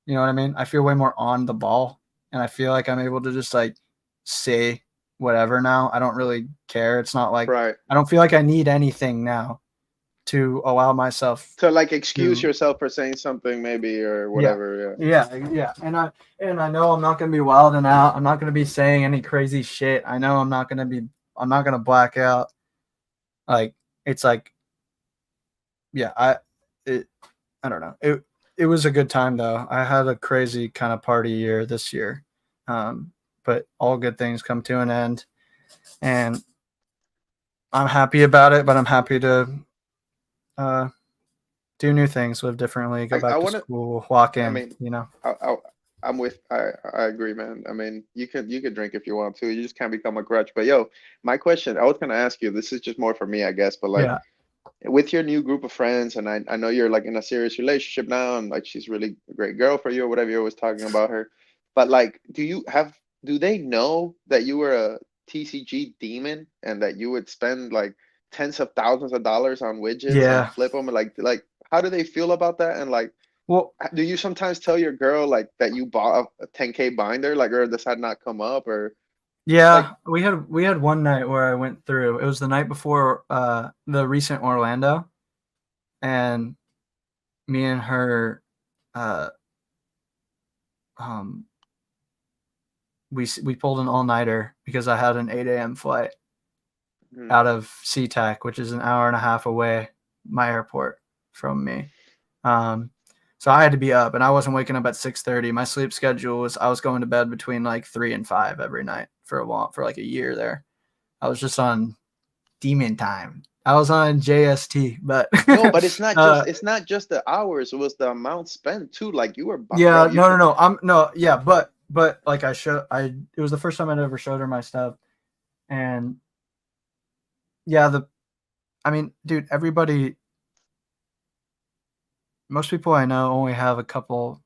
You know what I mean? I feel way more on the ball and I feel like I'm able to just like say whatever now. I don't really care. It's not like Right. I don't feel like I need anything now to allow myself To like excuse to. yourself for saying something maybe or Yeah. whatever. Yeah. And I know I'm not gonna be wilding out. I'm not gonna be saying any crazy shit. I know I'm not gonna black out. Like it's like yeah, it I don't know. It was a good time though. I had a crazy kind of party year this year. But all good things come to an end and I'm happy about it, but I'm happy to uh do new things, live differently, go I back to want to. school, walk I in, mean, you know. I I'm with. I agree, man. I mean, you could drink if you want to. You just can't become a crutch. But yo, my question. I was gonna ask you. This is just more for me, I guess. But like Yeah. with your new group of friends, and I know you're like in a serious relationship now, and like she's really a great girl for you or whatever you're always talking about her. But like, do they know that you were a TCG demon and that you would spend like tens of thousands of dollars on widgets and Yeah. flip them? And like how do they feel about that? And like, Well, do you sometimes tell your girl like that you bought a 10K binder, like, or does that not come up, or like, yeah, we had one night where I went through. It was the night before the recent Orlando, and me and her uh um we pulled an all nighter because I had an 8 a.m. flight hmm, out of SeaTac, which is an hour and a half away, my airport from me. Um, so I had to be up, and I wasn't waking up at 6:30. My sleep schedule was I was going to bed between like 3 and 5 every night for like a year there. I was just on demon time. I was on JST, but no, but it's not just uh, the hours, it was the amount spent too. Like you were bro, yeah, you no, no, should. no. I'm no, yeah, but like it was the first time I'd ever showed her my stuff, and yeah, I mean, dude, most people I know only have a couple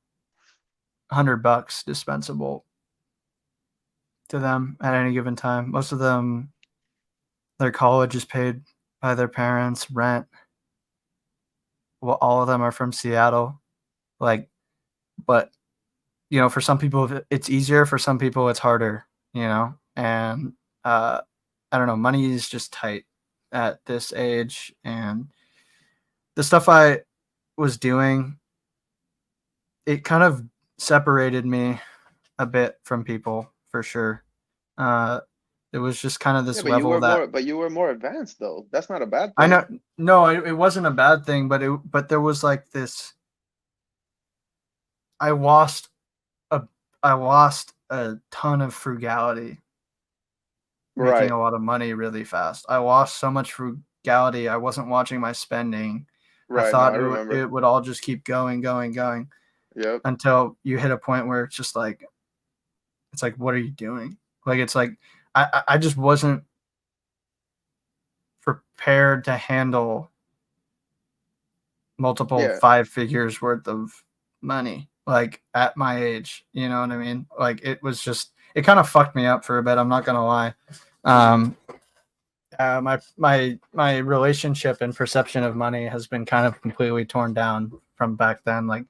$100 dispensable to them at any given time. Most of them, their college is paid by their parents, rent. Well, all of them are from Seattle. Like, but for some people it's easier. For some people it's harder. And uh, I don't know. Money is just tight at this age, and the stuff I was doing, it kind of separated me a bit from people for sure. Uh, it was just kind of Yeah, this level that but you were more advanced though. That's not a bad I thing. know. No, it wasn't a bad thing, but there was like this. I lost a I lost a ton of frugality, making Right, a lot of money really fast. I lost so much frugality. I wasn't watching my spending. I right. No, I thought remember. it would all just keep going, going, going Yep. until you hit a point where it's like, what are you doing? Like it's like I just wasn't prepared to handle multiple Yeah. five figures worth of money like at my age. You know what I mean? Like it kind of fucked me up for a bit. I'm not gonna lie. Um, my relationship and perception of money has been kind of completely torn down from back then. Like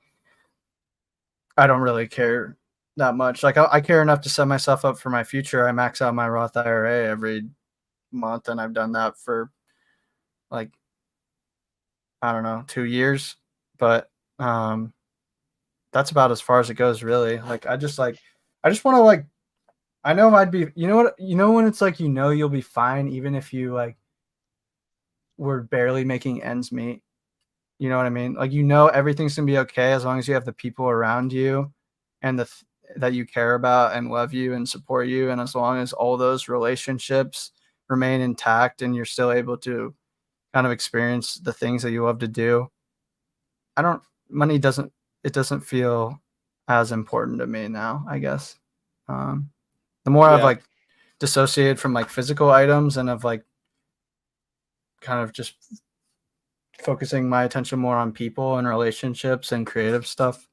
I don't really care that much. Like I care enough to set myself up for my future. I max out my Roth IRA every month, and I've done that for like I don't know 2 years. But that's about as far as it goes, really. Like I just want to like I know I'd be when it's like you'll be fine even if you like were barely making ends meet. You know what I mean? Like everything's gonna be okay as long as you have the people around you and that you care about and love you and support you, and as long as all those relationships remain intact and you're still able to kind of experience the things that you love to do, I don't money doesn't it doesn't feel as important to me now, I guess. The more I've Yeah. like dissociated from like physical items and of like kind of just focusing my attention more on people and relationships and creative stuff,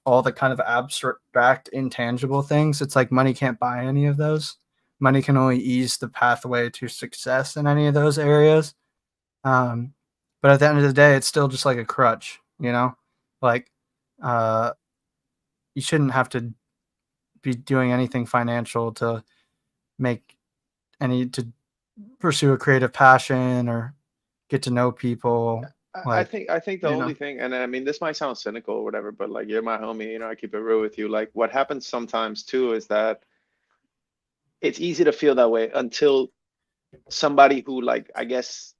all the kind of abstract, intangible things, it's like money can't buy any of those. Money can only ease the pathway to success in any of those areas. Um, but at the end of the day, it's still just like a crutch, you know? Like, uh, you shouldn't have to be doing anything financial to make to pursue a creative passion or get to know people. Like, I think the you only know, thing, and I mean, this might sound cynical or whatever, but like you're my homie, you know, I keep it real with you. Like what happens sometimes too is that it's easy to feel that way until somebody who like I guess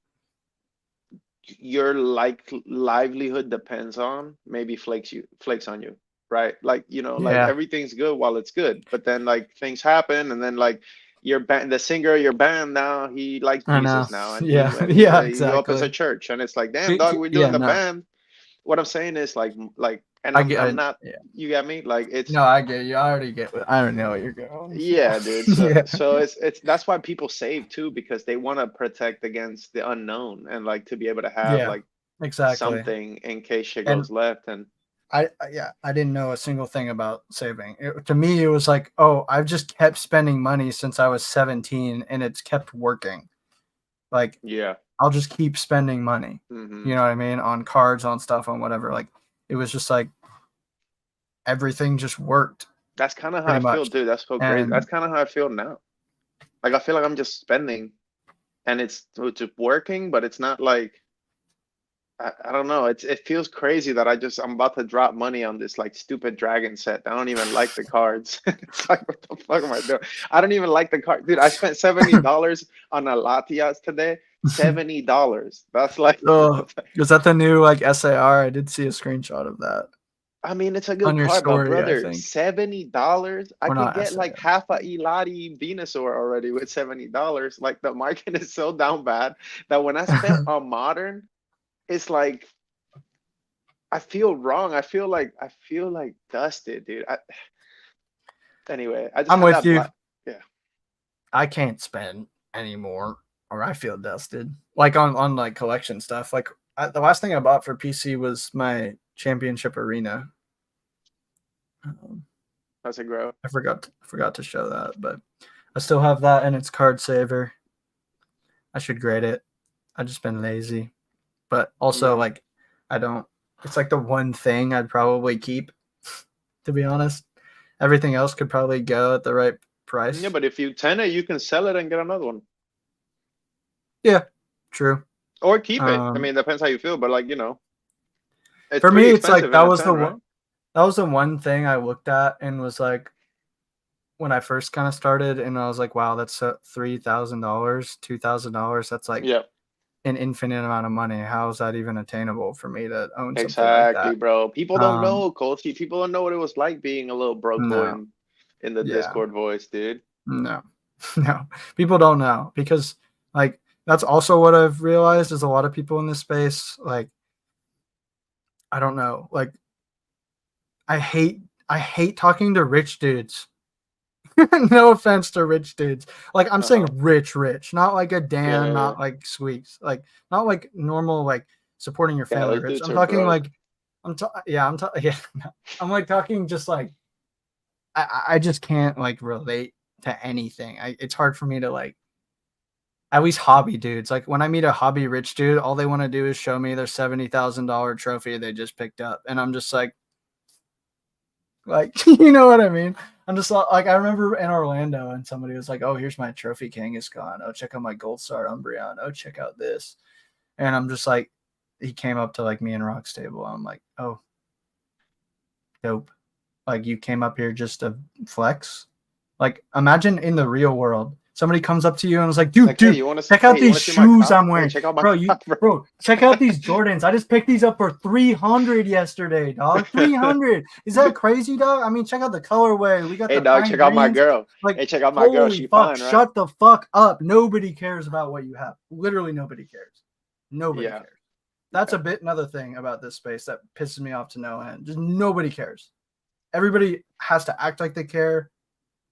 your like livelihood depends on maybe flakes on you, right? Like, you know, like yeah, everything's good while it's good, but then like things happen and then like your band, the singer of your band now, he likes I know. Jesus now and Yeah, he yeah, he opens a exactly. church and it's like, damn dog, we're Yeah, doing a no, band. What I'm saying is like and I I'm get, not, yeah, you get me? Like it's no, I get you. I already get. I already know what you're going. So, yeah, dude. So yeah, it's that's why people save too, because they want to protect against the unknown and like to be able to have yeah, like exactly. something in case shit And goes left. And yeah, I didn't know a single thing about saving. To me, it was like, oh, I've just kept spending money since I was 17, and it's kept working. Like, yeah. I'll just keep spending money. Hmm. You know what I mean? On cards, on stuff, on whatever. Like, it was just like everything just worked That's kind of how pretty I feel, much. dude. That's so crazy. That's And kind of how I feel now. Like I feel like I'm just spending and it's working, but it's not like I don't know. It feels crazy that I'm about to drop money on this like stupid dragon set. I don't even like the cards. It's like what the fuck am I doing? I don't even like the card. Dude, I spent $70 on a Latias today. $70. That's like oh, is that the new like SAR? I did see a screenshot of that I mean, it's a on good your card, but story, I brother, think. $70. I Or could not get like SAR. half a Elati Venusaur already with $70. Like the market is so down bad that when I spent on modern, it's like I feel wrong. I feel like dusted, dude. Anyway, I just I'm had with that you. black. Yeah. I can't spend anymore, or I feel dusted. Like on like collection stuff. Like the last thing I bought for PC was my championship arena. Um, That's a grow. I forgot to show that, but I still have that and it's card saver. I should grade it. I've just been lazy, but also Yeah. like I don't. It's like the one thing I'd probably keep. To be honest, everything else could probably go at the right Yeah, price. but if you 10 it, you can sell it and get another one. Yeah, true. Or keep it. I Um, mean, depends how you feel, but like, you know, it's for pretty me, it's like expensive in a 10, right? that was the one thing I looked at and was like, when I first kind of started, and I was like, wow, that's $3,000, $2,000. That's like Yeah. an infinite amount of money. How is that even attainable for me to own something like Exactly, that? bro. People don't Um, know, Colsey. People don't know what it was like being a little broke boy no, in the yeah, Discord voice, dude. no, no. People don't know because like that's also what I've realized is a lot of people in this space. Like, I don't know. Like, I hate talking to rich dudes. No offense to rich dudes. Like, I'm saying Uh-huh. rich, not like a Yeah, Dan, yeah, yeah. not like Squeaks, like not like normal, like supporting your Yeah, family those rich. dudes I'm are talking broke. like, yeah, no. I'm like talking just like, I just can't like relate to anything. It's hard for me to like, at least hobby dudes. Like when I meet a hobby rich dude, all they want to do is show me their $70,000 trophy they just picked up. And I'm just like, you know what I mean? I'm just like, I remember in Orlando and somebody was like, oh, here's my trophy Kangaskhan. Oh, check out my gold star Umbreon. Oh, check out this. And I'm just like, he came up to like me and Rock's table. I'm like, oh, dope. Like you came up here just to flex. Like imagine in the real world, somebody comes up to you and was like, dude, Hey, you want to check out these see my shoes cock? I'm wearing. Hey, check out my Bro, cock, bro. bro, check out these Jordans. I just picked these up for $300 yesterday, dog. $300. Is that crazy, dog? I mean, check out the colorway. We got Hey, the dog, pine check out my greens. girl. Like, hey, check out my girl. holy She fuck, fine, right? shut the fuck up. Nobody cares about what you have. Literally nobody cares. Nobody cares. That's a bit another thing about this space that pisses me off to no end. Just nobody cares. Everybody has to act like they care.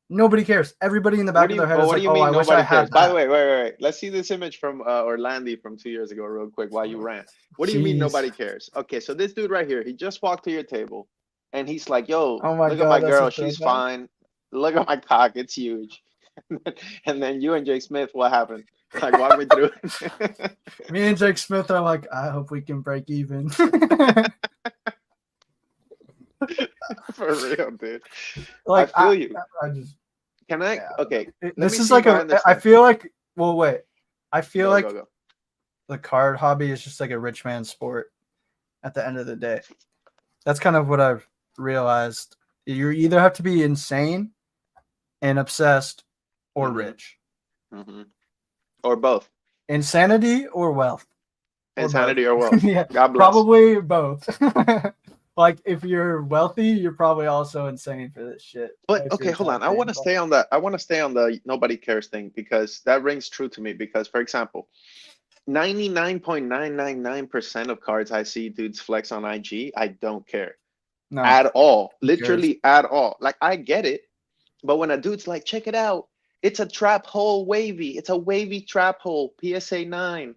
Nobody cares. Everybody in the back of their head is like, oh, I wish I had that. By the way, wait. Let's see this image from Orlando from 2 years ago real quick while you rant. What do you mean nobody cares? Okay, so this dude right here, he just walked to your table and he's like, yo, look at my girl. She's fine. Look at my cock. It's huge. And then you and Jake Smith, what happened? Like, walk me through it. Me and Jake Smith are like, I hope we can break even. For real, dude. Like, I feel you. I just can I? Yeah. Okay. This is like I feel like. Well, wait. I feel like go. The card hobby is just like a rich man's sport. At the end of the day, that's kind of what I've realized. You either have to be insane and obsessed, or rich, or both. Insanity or wealth. Insanity or wealth. Yeah, God bless. Probably both. Like, if you're wealthy, you're probably also insane for this shit. But okay, hold on. I want to stay on that. I want to stay on the nobody cares thing because that rings true to me. Because, for example, 99.999% of cards I see dudes flex on IG, I don't care at all. Literally at all. Like, I get it, but when a dude's like, check it out, it's a trap hole wavy. It's a wavy trap hole. PSA 9.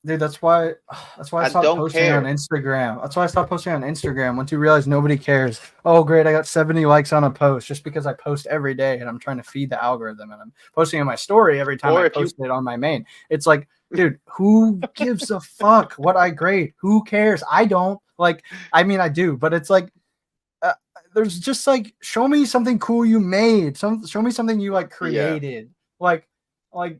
Dude, that's why I stopped posting on Instagram. That's why I stopped posting on Instagram once you realize nobody cares. Oh, great, I got 70 likes on a post just because I post every day and I'm trying to feed the algorithm and I'm posting on my story every time I post it on my main. It's like, dude, who gives a fuck what I grade? Who cares? I don't. Like, I mean, I do, but it's like, there's just like, show me something cool you made. Show me something you like created. Yeah. Like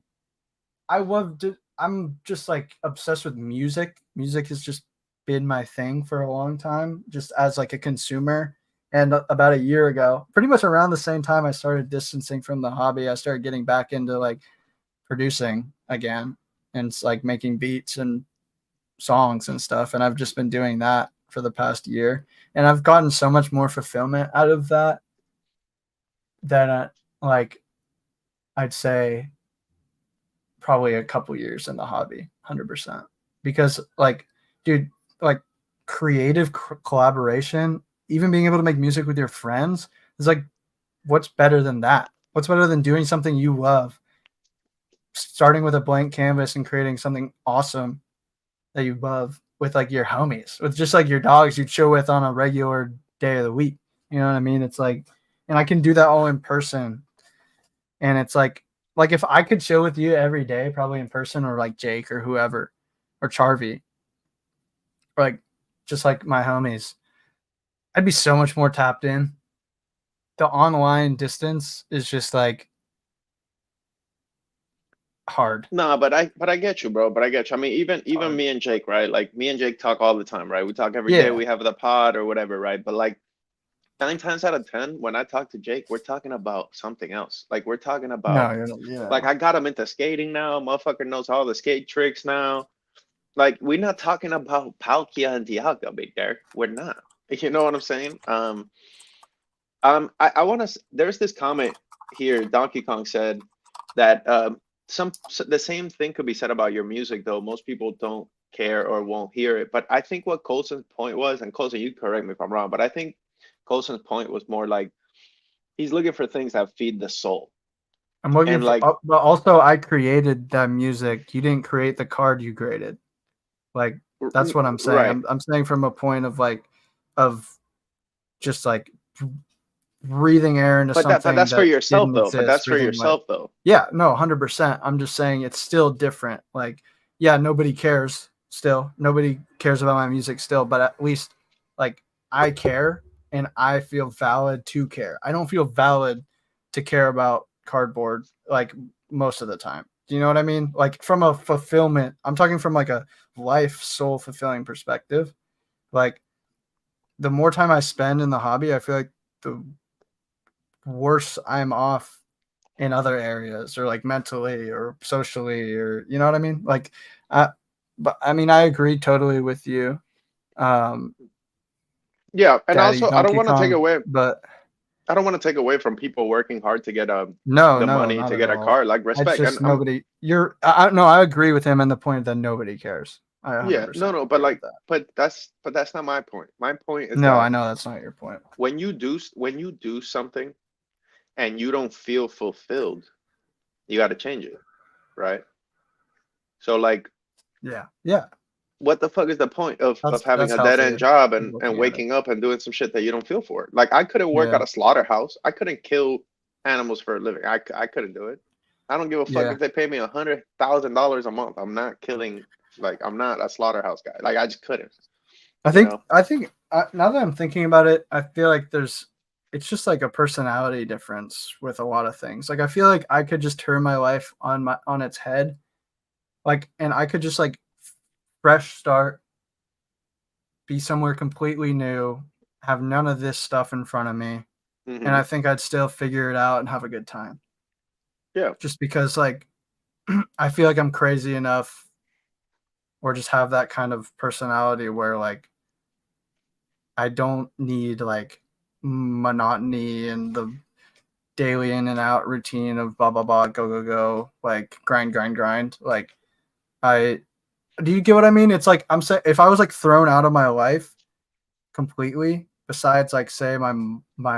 I love I'm just like obsessed with music. Music has just been my thing for a long time, just as like a consumer. And about a year ago, pretty much around the same time I started distancing from the hobby, I started getting back into like producing again and like making beats and songs and stuff. And I've just been doing that for the past year. And I've gotten so much more fulfillment out of that than like I'd say probably a couple years in the hobby, 100%. Because like, dude, like creative collaboration, even being able to make music with your friends is like, what's better than that? What's better than doing something you love, starting with a blank canvas and creating something awesome that you love with like your homies, with just like your dogs you chill with on a regular day of the week. You know what I mean? It's like, and I can do that all in person. And it's like if I could chill with you every day, probably in person, or like Jake or whoever, or Charvy, or like just like my homies, I'd be so much more tapped in. The online distance is just like hard. No, but I get you, bro. But I get you. I mean, even me and Jake, right? Like me and Jake talk all the time, right? We talk every day. We have the pod or whatever, right? But like 9 times out of 10, when I talk to Jake, we're talking about something else. Like we're talking about, like I got him into skating now. Motherfucker knows all the skate tricks now. Like we're not talking about Palkia and Dialga, big there. We're not. You know what I'm saying? I want to. There's this comment here. Donkey Kong said that the same thing could be said about your music, though. Most people don't care or won't hear it. But I think what Colson's point was, and Colson, you correct me if I'm wrong, but I think Colson's point was more like he's looking for things that feed the soul. I'm looking for, like, but also I created that music. You didn't create the card, you graded. Like that's what I'm saying. Right. I'm saying from a point of like, of just like breathing air into something. But that's for yourself though. But that's for yourself though. Yeah, no, 100%. I'm just saying it's still different. Like, yeah, nobody cares still. Nobody cares about my music still, but at least like I care and I feel valid to care. I don't feel valid to care about cardboard like most of the time. Do you know what I mean? Like from a fulfillment, I'm talking from like a life soul fulfilling perspective. Like the more time I spend in the hobby, I feel like the worse I'm off in other areas, or like mentally or socially, or you know what I mean? Like, I, but I mean, I agree totally with you, um, Yeah, and Daddy also Donkey Kong. But I don't want to take away from people working hard to get no, the no, money not to at get a all. car. Like It's respect, and just nobody. No, I agree with him, and the point that nobody cares. I yeah, no, 100% no, but agree with like, that. but that's not my point. My point is No, that I know that's not your point. when you do something and you don't feel fulfilled, you got to change it, right? So like, Yeah, yeah, what the fuck is the point of having that's a dead healthy end job of and looking at it. waking up and doing some shit that you don't feel for? Like I couldn't work at Yeah, a slaughterhouse. I couldn't kill animals for a living. I couldn't do it. I don't give a fuck yeah. if they pay me $100,000 a month. I'm not killing. Like I'm not a slaughterhouse guy. Like I just couldn't. I You think know? I think now that I'm thinking about it, I feel like it's just like a personality difference with a lot of things. Like I feel like I could just turn my life on its head, like, and I could just like fresh start, be somewhere completely new, have none of this stuff in front of me, and Hmm. I think I'd still figure it out and have a good time. Yeah. Just because like I feel like I'm crazy enough, or just have that kind of personality where like I don't need like monotony and the daily in and out routine of blah blah blah, go go go, like grind grind grind. Like, I do you get what I mean? It's like I'm saying, if I was like thrown out of my life completely, besides like say my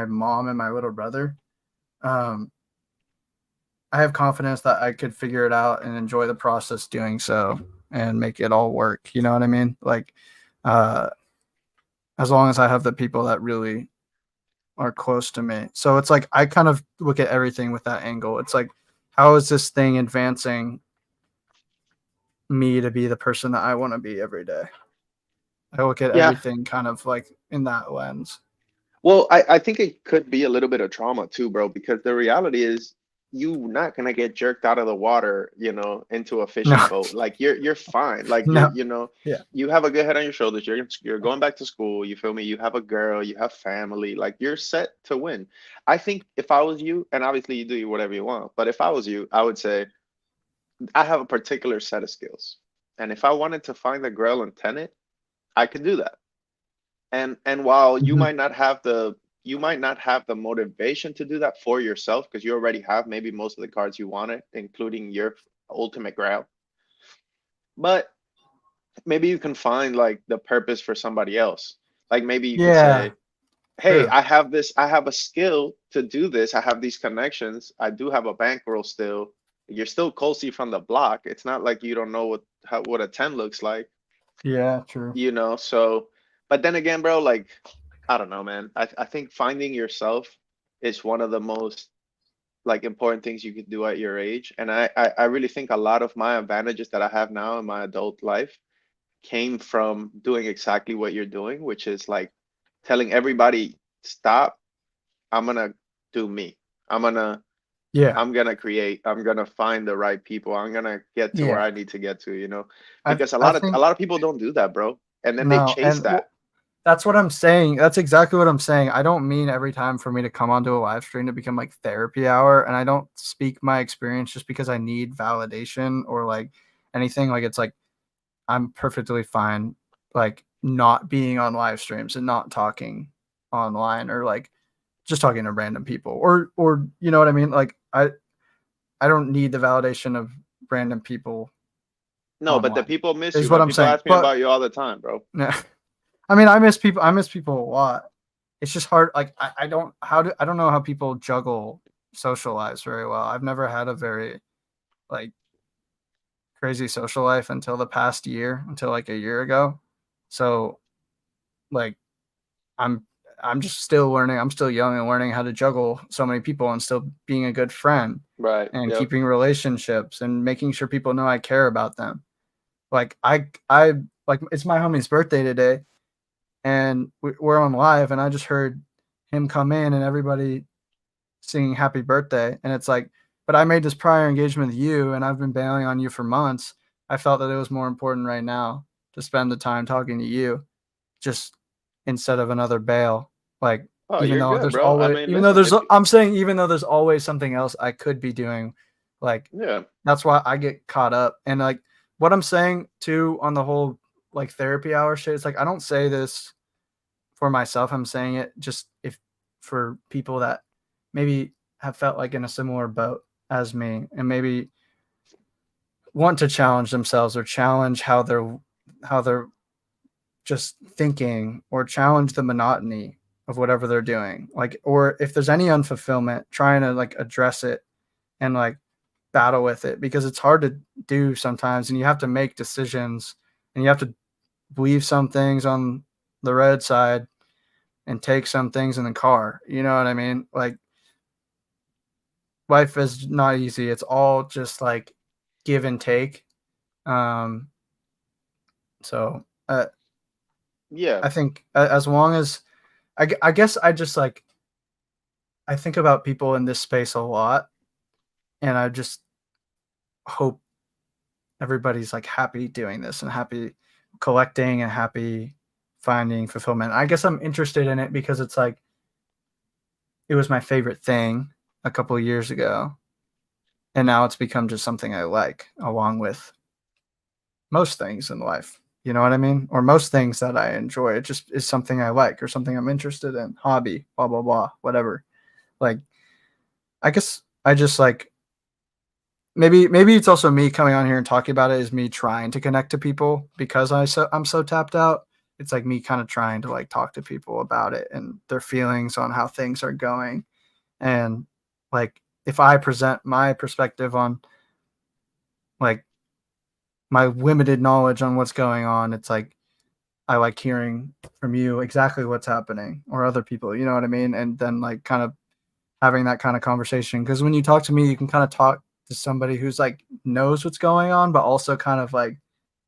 mom and my little brother, um, I have confidence that I could figure it out and enjoy the process doing so and make it all work. You know what I mean? Like, uh, as long as I have the people that really are close to me. So it's like I kind of look at everything with that angle. It's like, how is this thing advancing me to be the person that I want to be every day? I look at Yeah. everything kind of like in that lens. Well, I think it could be a little bit of trauma too, bro, because the reality is you not gonna get jerked out of the water, into a fishing No, boat. Like you're fine. Like no, yeah, you have a good head on your shoulders. You're going back to school, you feel me? You have a girl, you have family, like you're set to win. I think if I was you, and obviously you do whatever you want, but if I was you, I would say I have a particular set of skills. And if I wanted to find the grail and tenet, I could do that. And while hmm you might not have the motivation to do that for yourself because you already have maybe most of the cards you wanted, including your ultimate grail. But maybe you can find like the purpose for somebody else. Like maybe you could yeah, say, "Hey, true, I have a skill to do this. I have these connections. I do have a bankroll still. You're still Colsey from the block. It's not like you don't know what a 10 looks like, yeah, true, so but then again, bro, like I don't know, man. I think finding yourself is one of the most like important things you could do at your age. And I really think a lot of my advantages that I have now in my adult life came from doing exactly what you're doing, which is like telling everybody, stop, I'm gonna do me. I'm gonna yeah, I'm gonna create, I'm gonna find the right people, I'm gonna get to where yeah. I need to get to, I because I a think lot of people don't do that, bro. And then they no, chase and that. that's what I'm saying. That's exactly what I'm saying. I don't mean every time for me to come onto a live stream to become like therapy hour. And I don't speak my experience just because I need validation or like anything. Like, it's like I'm perfectly fine, like, not being on live streams and not talking online, or like just talking to random people, or you know what I mean? Like, I don't need the validation of random people No, but the online, people miss you, is what man. I'm People saying. ask me But about you all the time, bro. yeah, I mean, I miss people a lot. It's just hard. Like, I don't know how people juggle social lives very well. I've never had a very like crazy social life until the past year, until like a year ago. So like I'm I'm just still learning. I'm still young and learning how to juggle so many people and still being a good friend Right. and Yep. keeping relationships and making sure people know I care about them. Like, I like, it's my homie's birthday today, and we're on live, and I just heard him come in and everybody singing happy birthday, and it's like, but I made this prior engagement with you and I've been bailing on you for months. I felt that it was more important right now to spend the time talking to you, just instead of another bail. Like, Oh, Even you're though good, there's bro. I always, mean, even though listen, there's, if you, I'm saying, even though there's always something else I could be doing, like, yeah, that's why I get caught up. And like, what I'm saying too on the whole like therapy hour shit, it's like, I don't say this for myself. I'm saying it just if for people that maybe have felt like in a similar boat as me and maybe want to challenge themselves or challenge how they're just thinking or challenge the monotony of whatever they're doing. Like, or if there's any unfulfillment, trying to like address it and like battle with it because it's hard to do sometimes and you have to make decisions and you have to leave some things on the red side and take some things in the car. You know what I mean? Like life is not easy. It's all just like give and take. Um, so yeah, I think as long as I guess I just like I think about people in this space a lot, and I just hope everybody's like happy doing this and happy collecting and happy finding fulfillment. I guess I'm interested in it because it's like it was my favorite thing a couple of years ago, and now it's become just something I like along with most things in life. You know what I mean? Or most things that I enjoy. It just is something I like or something I'm interested in. Hobby, blah blah blah, whatever. Like I guess I just like maybe it's also me coming on here and talking about it is me trying to connect to people because I'm so tapped out. It's like me kind of trying to like talk to people about it and their feelings on how things are going. And like if I present my perspective on like my limited knowledge on what's going on, it's like I like hearing from you exactly what's happening or other people, you know what I mean? And then like kind of having that kind of conversation because when you talk to me, you can kind of talk to somebody who's like knows what's going on, but also kind of like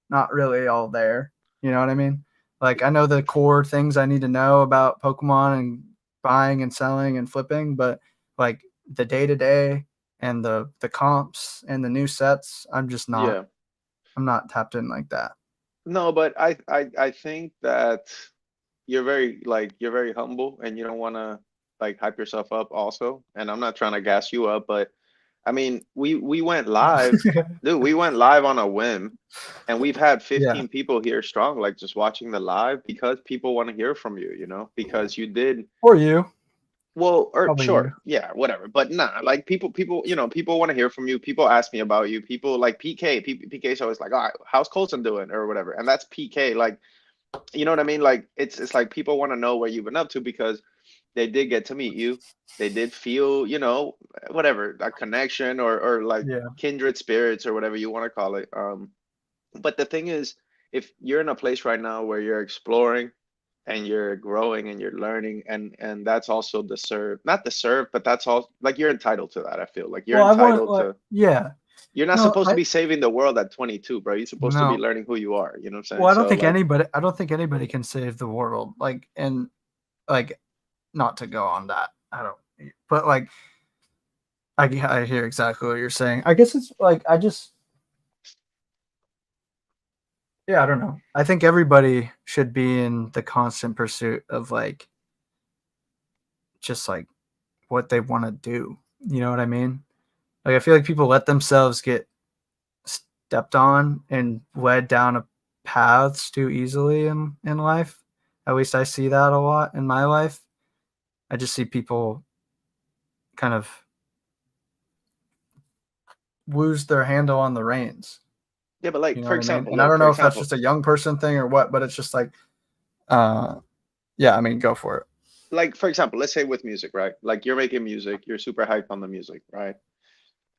not really all there. You know what I mean? Like I know the core things I need to know about Pokemon and buying and selling and flipping, but like the day to day and the comps and the new sets, yeah. I'm not tapped in like that. No, but I think that you're very humble and you don't want to like hype yourself up also. And I'm not trying to gas you up, but I mean, we went live, dude, we went live on a whim and we've had Yeah. 15 people here strong, like just watching the live because people want to hear from you, because you did Or you. well, or Probably you. sure, yeah, whatever. But nah, like people, people want to hear from you. People ask me about you. People like PK. PK's always like, all right, how's Colson doing or whatever. And that's PK. Like, you know what I mean? Like it's like people want to know where you've been up to because they did get to meet you. They did feel, whatever, a connection or like Yeah. kindred spirits or whatever you want to call it. But the thing is, if you're in a place right now where you're exploring and you're growing and you're learning and that's also deserved, not deserved, but that's all like you're entitled to that. I feel like you're Well, I want entitled like to, yeah. you're not No, supposed to I be saving the world at 22, bro. You're supposed to be no. learning who you are, you know what I'm saying? Well, So like, I don't think anybody can save the world. Like and like not to go on that. I don't but like I hear exactly what you're saying. I guess it's like I just yeah, I don't know. I think everybody should be in the constant pursuit of like just like what they want to do. You know what I mean? Like I feel like people let themselves get stepped on and led down a paths too easily in life. At least I see that a lot in my life. I just see people kind of lose their handle on the reins. yeah, but You like know for what I mean? example, And I look, don't for know if that's example, just a young person thing or what, but it's just like, uh, yeah. I mean, go for it. let's say with music, right? Like you're making music, you're super hyped on the music, right?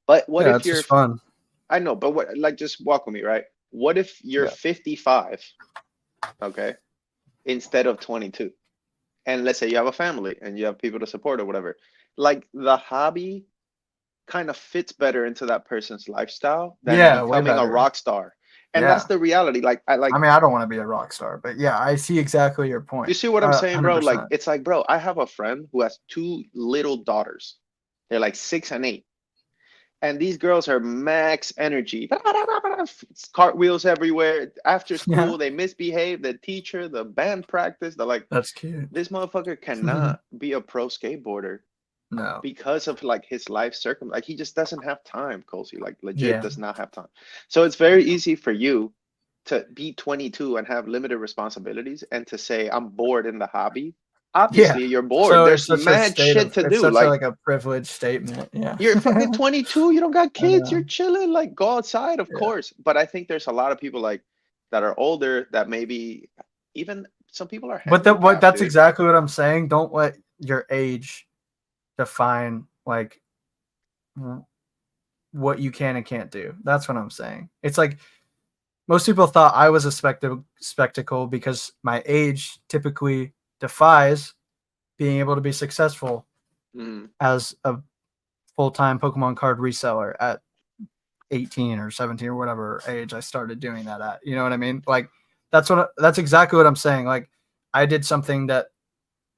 But what Yeah, if it's you're, just fun. I know, but what, like, just walk with me, right? What if you're Yeah, 55, okay, instead of 22? And let's say you have a family and you have people to support or whatever. Like the hobby kind of fits better into that person's lifestyle than yeah, way becoming a better. rock star. And that's Yeah, the reality. Like I I like mean, I don't want to be a rock star, but yeah, I see exactly your you point. see what I'm saying, Hundred bro? Like percent. it's like, bro, I have a friend who has two little daughters. They're like 6 and 8. and these girls are max energy. Cartwheels everywhere. After Yeah, school, they misbehave. The teacher, the band practice, they're like, that's cute. this motherfucker cannot be a pro skateboarder No. because of like his life circum. Like he just doesn't have time, Colsey. Like legit Yeah. does not have time. So it's very easy for you to be 22 and have limited responsibilities and to say I'm bored in the hobby. Yeah. Obviously, you're bored. So it's There's such a mad state shit of to it's do. such a Like like a privileged statement. Yeah. you're fucking 22. You don't got I kids. You're know. chilling. Like go outside, of Yeah. course. But I think there's a lot of people like that are older that maybe even some people are But that what handicapped, that's dude. exactly what I'm saying. Don't let your age define like what you can and can't do. That's what I'm saying. It's like most people thought I was a spectacle because my age typically defies being able to be successful Mm, as a full-time Pokemon card reseller at 18 or 17 or whatever age I started doing that at. You know what I mean? Like that's exactly what I'm saying. Like I did something that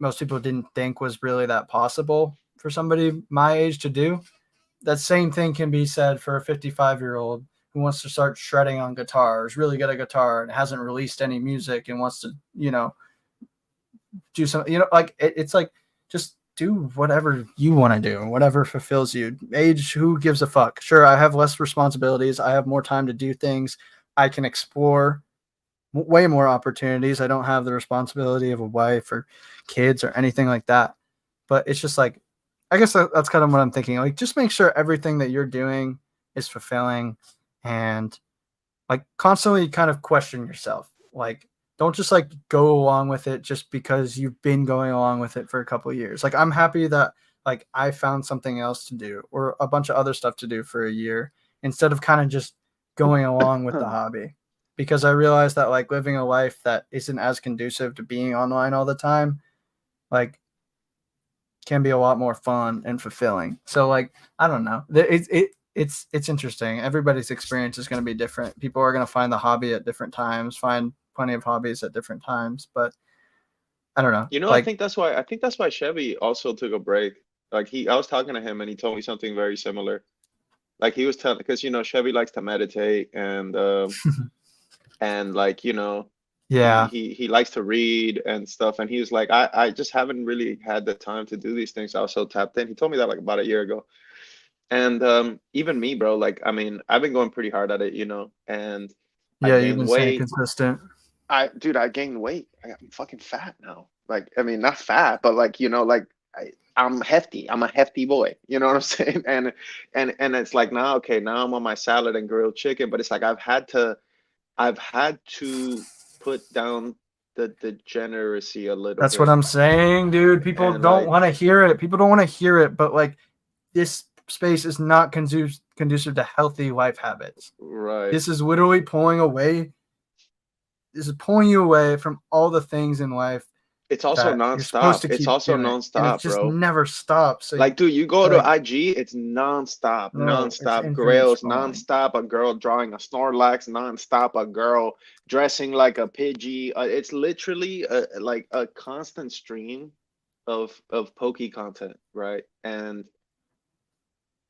most people didn't think was really that possible for somebody my age to do. That same thing can be said for a 55-year-old who wants to start shredding on guitar, is really good at guitar and hasn't released any music and wants to, do something, like it's like just do whatever you want to do, whatever fulfills you. Age, who gives a fuck? Sure, I have less responsibilities. I have more time to do things. I can explore way more opportunities. I don't have the responsibility of a wife or kids or anything like that. But it's just like, I guess that's kind of what I'm thinking. Like, just make sure everything that you're doing is fulfilling and like constantly kind of question yourself. Like, don't just like go along with it just because you've been going along with it for a couple of years. Like, I'm happy that like I found something else to do or a bunch of other stuff to do for a year instead of kind of just going along with the mm. hobby, because I realized that like living a life that isn't as conducive to being online all the time, like can be a lot more fun and fulfilling. So like I don't know, it's interesting. Everybody's experience is going to be different. People are going to find the hobby at different times, find plenty of hobbies at different times. But I don't know, You know, like I think that's why Chevy also took a break. Like I was talking to him and he told me something very similar. Like he was telling, because Chevy likes to meditate and like yeah, he likes to read and stuff. And he was like, I just haven't really had the time to do these things. I was so tapped in. He told me that like about a year ago. And even me, bro, like I mean, I've been going pretty hard at it, and I yeah, you've gained been staying weight. consistent. I gained weight. I'm fucking fat now. Like, I mean, not fat, but like, like I'm hefty. I'm a hefty boy. You know what I'm saying? And it's like now, okay, now I'm on my salad and grilled chicken, but it's like I've had to put down the degeneracy a little That's what bit. I'm saying, dude. People And don't like, want to hear it. People don't want to hear it, but like this space is not conducive to healthy life habits. right. This is literally pulling away. This is pulling you away from all the things in life It's also that you're supposed nonstop. to It's keep also doing, and it nonstop, just bro. never stops. So, Like, dude, you go to like, IG, it's nonstop, no, it's nonstop infinite grails, scrolling. nonstop a girl drawing a Snorlax, nonstop a girl dressing like a Pidgey. It's literally like a constant stream of Poke content, right? And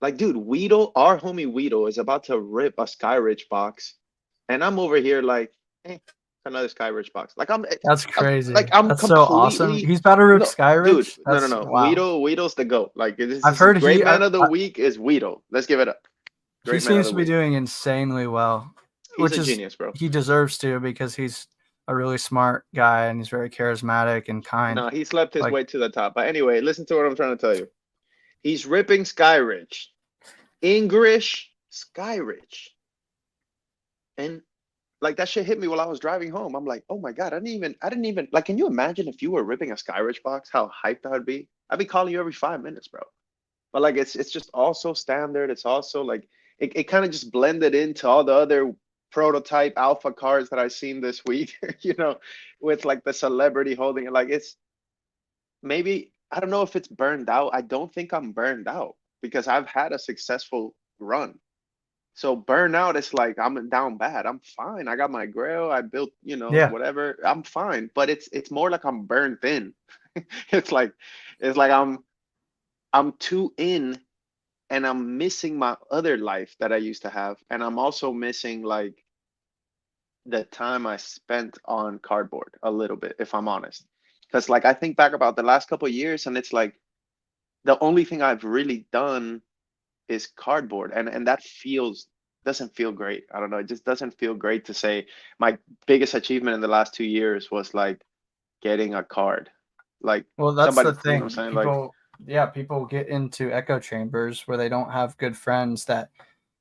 like, dude, Weedle, our homie Weedle is about to rip a Skyrich box, and I'm over here like, another Skyrich box. Like That's I'm like crazy. I'm That's so awesome. completely He's about to rip no, dude. Skyridge. No, no, That's no. wow. Weedle's the goat. Like this I've is heard great man of the week is Weedle. Let's give it up. he Great man of seems the to be week. doing insanely well, He's which a is genius, bro. he deserves to because he's a really smart guy and he's very charismatic and kind. No, he slept his Like way to the top. But anyway, listen to what I'm trying to tell you. He's ripping Skyrich, English Skyrich, and like that shit hit me while I was driving home. I'm like, oh my god, I didn't even like. Can you imagine if you were ripping a Skyrich box? How hyped I would be. I'd be calling you every 5 minutes, bro. But like, it's just also standard. It's also like it kind of just blended into all the other prototype alpha cards that I've seen this week. With like the celebrity holding it. Like it's maybe I don't know if it's burned out. I don't think I'm burned out because I've had a successful run. So burnout is like I'm down bad. I'm fine. I got my grill. I built, yeah, whatever. I'm fine. But it's more like I'm burned thin. It's like it's like I'm too in and I'm missing my other life that I used to have, and I'm also missing like the time I spent on cardboard a little bit, if I'm honest. Because like I think back about the last couple of years, and it's like the only thing I've really done is cardboard, and that feels doesn't feel great. I don't know, it just doesn't feel great to say my biggest achievement in the last 2 years was like getting a card. Like Well, that's somebody, the you know what I'm thing. saying? Like, People get into echo chambers where they don't have good friends that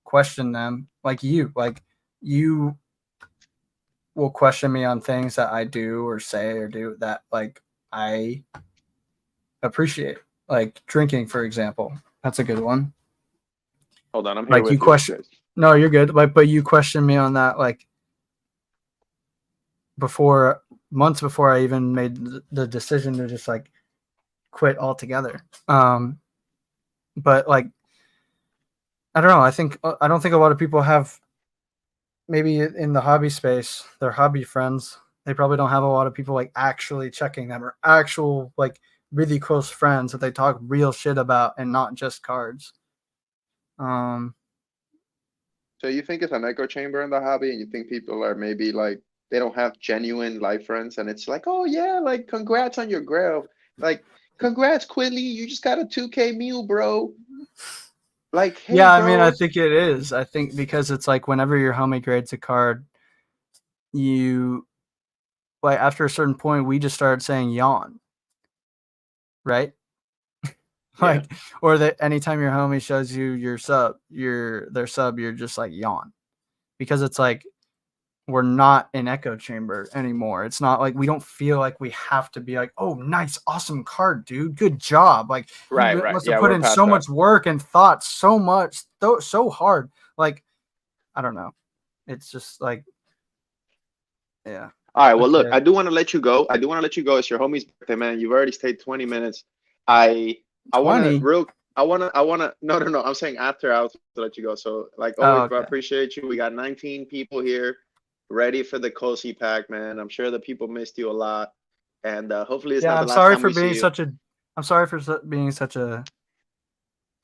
question them. Like you will question me on things that I do or say or do that like I appreciate. Like drinking, for example. That's a good one. hold on, I'm here Like you with you. question No, you're good. Like but you question me on that like before months before I even made the decision to just like quit altogether. But like I don't know. I don't think a lot of people have maybe in the hobby space, their hobby friends. They probably don't have a lot of people like actually checking them or actual like really close friends that they talk real shit about and not just cards. Um, So you think it's an echo chamber in the hobby, and you think people are maybe like they don't have genuine life friends, and it's like, oh yeah, like congrats on your grail, like congrats Quilly, you just got a 2K meal, bro. Like, hey, yeah, I mean, I bro. think it is. I think because it's like whenever your homie grades a card, you like after a certain point, we just started saying yawn, right? Yeah, Like, or that anytime your homie shows you their sub, you're just like yawn because it's like we're not in echo chamber anymore. It's not like we don't feel like we have to be like, oh, nice, awesome card, dude, good job. Like you right, right. must have Yeah, put we're in past so that. much work and thought so much, so hard. Like I don't know. It's just like yeah. All right, well, look, Okay. I do want to let you go. I do want to let you go. It's your homie's birthday, man. You've already stayed 20 minutes. I I want to 20. real I want to no, no, no. I'm saying after I'll let you go. So, like Oh, always, bro, I okay. appreciate you. We got 19 people here ready for the Cozy pack, man. I'm sure the people missed you a lot. And hopefully it's Yeah, not the last time we see you. I'm sorry for being such a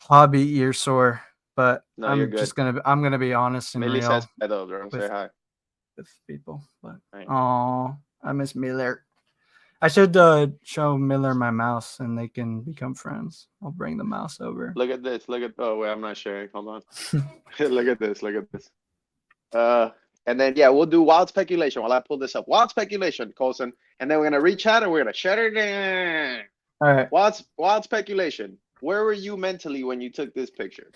hobby ear sore, but No, you're good. I'm gonna be honest and Millie says real hi though, bro. Say with hi. people. But Right. oh, I miss Miller. I should show Miller my mouse and they can become friends. I'll bring the mouse over. Look at this. Look at oh wait, I'm not sharing. Hold on. Look at this. Look at this. Uh, and then yeah, we'll do wild speculation while I pull this up. Wild speculation, Colson, and then we're gonna reach out and we're gonna shut it down. All right. Wild speculation. Where were you mentally when you took this picture?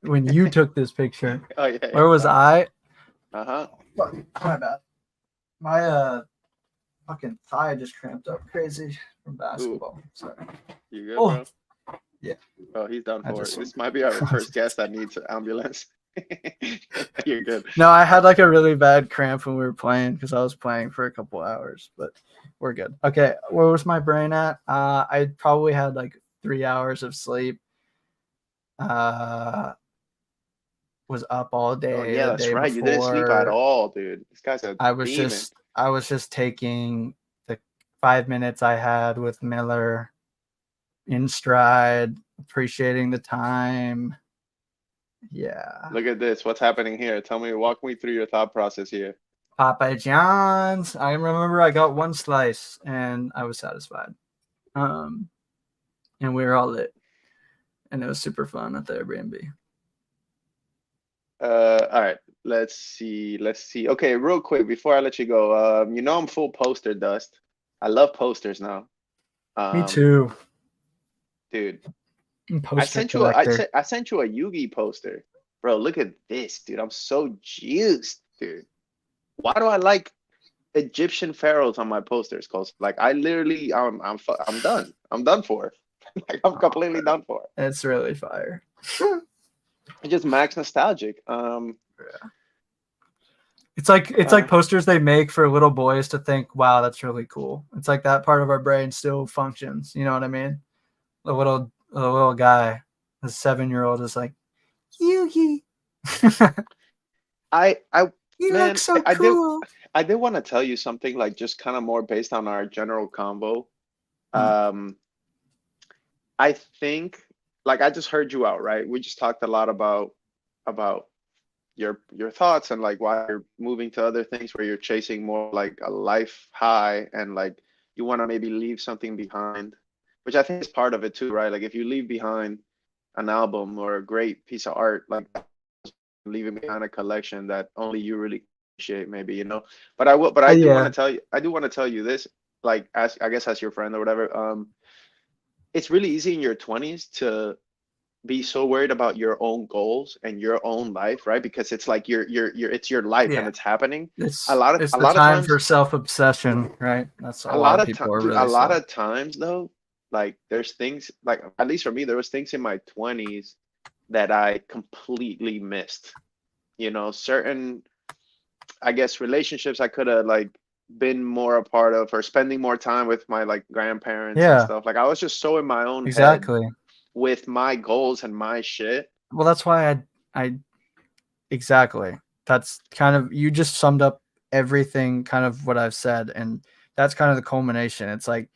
When you took this picture, Oh yeah, where was I? uh-huh. My bad. My fucking thigh just cramped up crazy from Ooh, basketball. Sorry. you good, Oh, bro? yeah. Oh, he's done I for. just This might be our first guest that needs an ambulance. You're good. no, I had like a really bad cramp when we were playing because I was playing for a couple hours, but we're good. Okay, where was my brain at? I probably had like 3 hours of sleep. Uh, was up all Oh day yeah, the that's day right. You didn't sleep at before. all, dude. This guy's a demon. I was just taking the 5 minutes I had with Miller in stride, appreciating the time. Yeah. Look at this. What's happening here? Tell me, walk me through your thought process here. Papa John's. I remember I got one slice and I was satisfied. Um, and we were all lit, and it was super fun at the Airbnb. All right. Let's see. Let's see. Okay, real quick before I let you go. You know I'm full poster dust. I love posters now. Me Um, too. dude, Poster collector. I sent you a Yugi poster, bro. Look at this, dude. I'm so juiced, dude. Why do I like Egyptian pharaohs on my posters? Cause like I literally, I'm done. I'm done for. Like I'm Oh, completely bro. done for. It's really fire. It's just max nostalgic. Yeah. It's like posters they make for little boys to think, wow, that's really cool. It's like that part of our brain still functions. You know what I mean? The little guy, the 7-year-old is like, Yugi. I You look man, so cool. I did want to tell you something like just kind of more based on our general combo. Hmm. Um, I think like I just heard you out, right? We just talked a lot about your thoughts and like why you're moving to other things where you're chasing more like a life high and like you want to maybe leave something behind, which I think is part of it too, right? Like if you leave behind an album or a great piece of art, like leaving behind a collection that only you really appreciate, maybe, you know. But I do want to Yeah, tell you, I do want to tell you this, like as I guess as your friend or whatever, it's really easy in your 20s to be so worried about your own goals and your own life, right? Because it's like you're it's your life and yeah. it's happening. It's A the lot of time for times, self-obsession, right? That's a lot of people are dude, a really lot slow. of times though, like there's things like at least for me, there was things in my 20s that I completely missed. You know, certain I guess relationships I could have like been more a part of or spending more time with my like grandparents and Yeah, stuff. Like I was just so in my own head exactly. with my goals and my shit. Well, that's why I exactly. That's kind of you just summed up everything kind of what I've said, and that's kind of the culmination. It's like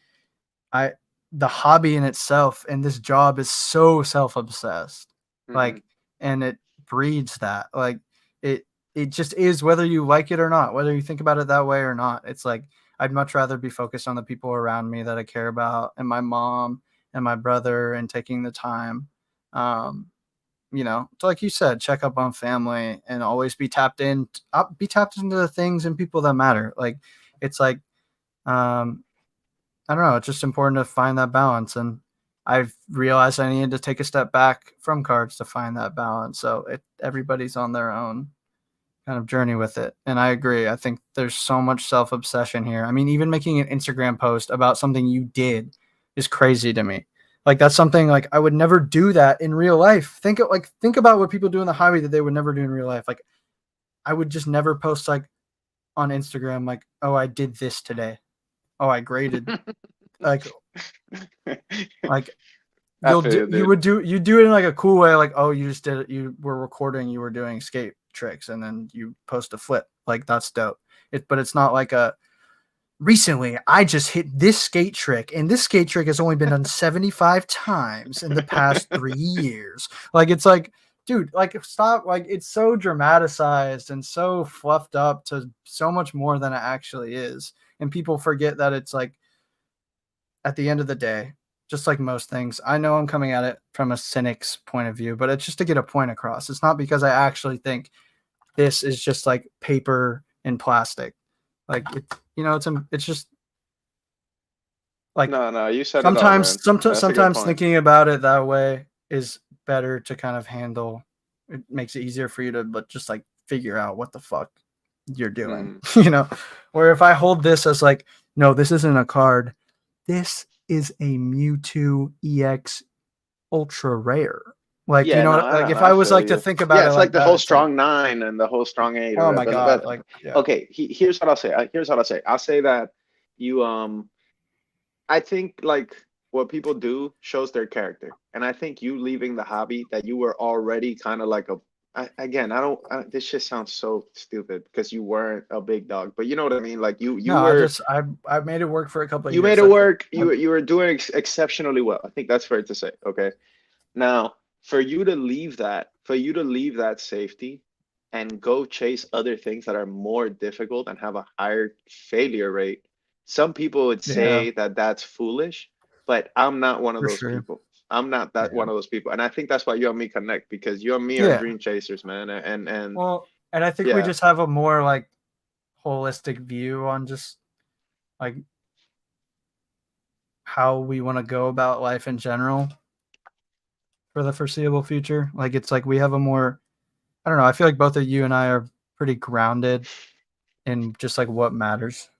I the hobby in itself and this job is so self-obsessed. Hmm. Like and it breeds that. Like it it just is whether you like it or not, whether you think about it that way or not. It's like I'd much rather be focused on the people around me that I care about and my mom and my brother and taking the time. Um, like you said, check up on family and always be tapped into the things and people that matter. Like it's like um I don't know. It's just important to find that balance. And I've realized I needed to take a step back from cards to find that balance. So everybody's on their own kind of journey with it. And I agree. I think there's so much self obsession here. I mean, even making an Instagram post about something you did is crazy to me. Like that's something like I would never do that in real life. Think about what people do in the hobby that they would never do in real life. Like I would just never post like on Instagram like, oh, I did this today. Oh, I graded like like I feel you, dude. you do it in like a cool way, like, oh, you just did it, you were recording, you were doing skate tricks, and then you post a flip. Like that's dope. But it's not like a recently I just hit this skate trick, and this skate trick has only been done 75 times in the past 3 years. Like it's like, dude, like stop, like it's so dramatized and so fluffed up to so much more than it actually is. And people forget that it's like at the end of the day, just like most things, I know I'm coming at it from a cynic's point of view, but it's just to get a point across. It's not because I actually think this is just like paper and plastic. Like it's just like No, no, you said it all, man. That's a good sometimes point. thinking about it that way is better to kind of handle. It makes it easier for you to but just like figure out what the fuck you're doing, Mm. Where if I hold this as like, no, this isn't a card. This is a Mewtwo EX ultra rare. Like, Yeah, no, like if I I was feel like to you. think about Yeah, it it's like like the that, whole it's like, strong nine and the whole strong eight or oh my whatever. god, like yeah, Okay, here's what I'll say. Here's what I'll say. I'll say that you I think like what people do shows their character. And I think you leaving the hobby that you were already kind of like again, this shit sounds so stupid because you weren't a big dog, but you know what I mean? Like no, I made it work for a couple of you years. made it That's it. work. You were doing exceptionally well. I think that's fair to say. Okay. Now, for you to leave that safety and go chase other things that are more difficult and have a higher failure rate, some people would Yeah, say that that's foolish, but I'm not one of for those sure. people. I'm not that Yeah. one of those people. And I think that's why you and me connect because you and me are Yeah. dream chasers, man. And Well, and I think we yeah. just have a more like holistic view on just like how we want to go about life in general for the foreseeable future. Like it's like we have a more I don't know, I feel like both of you and I are pretty grounded in just like what matters.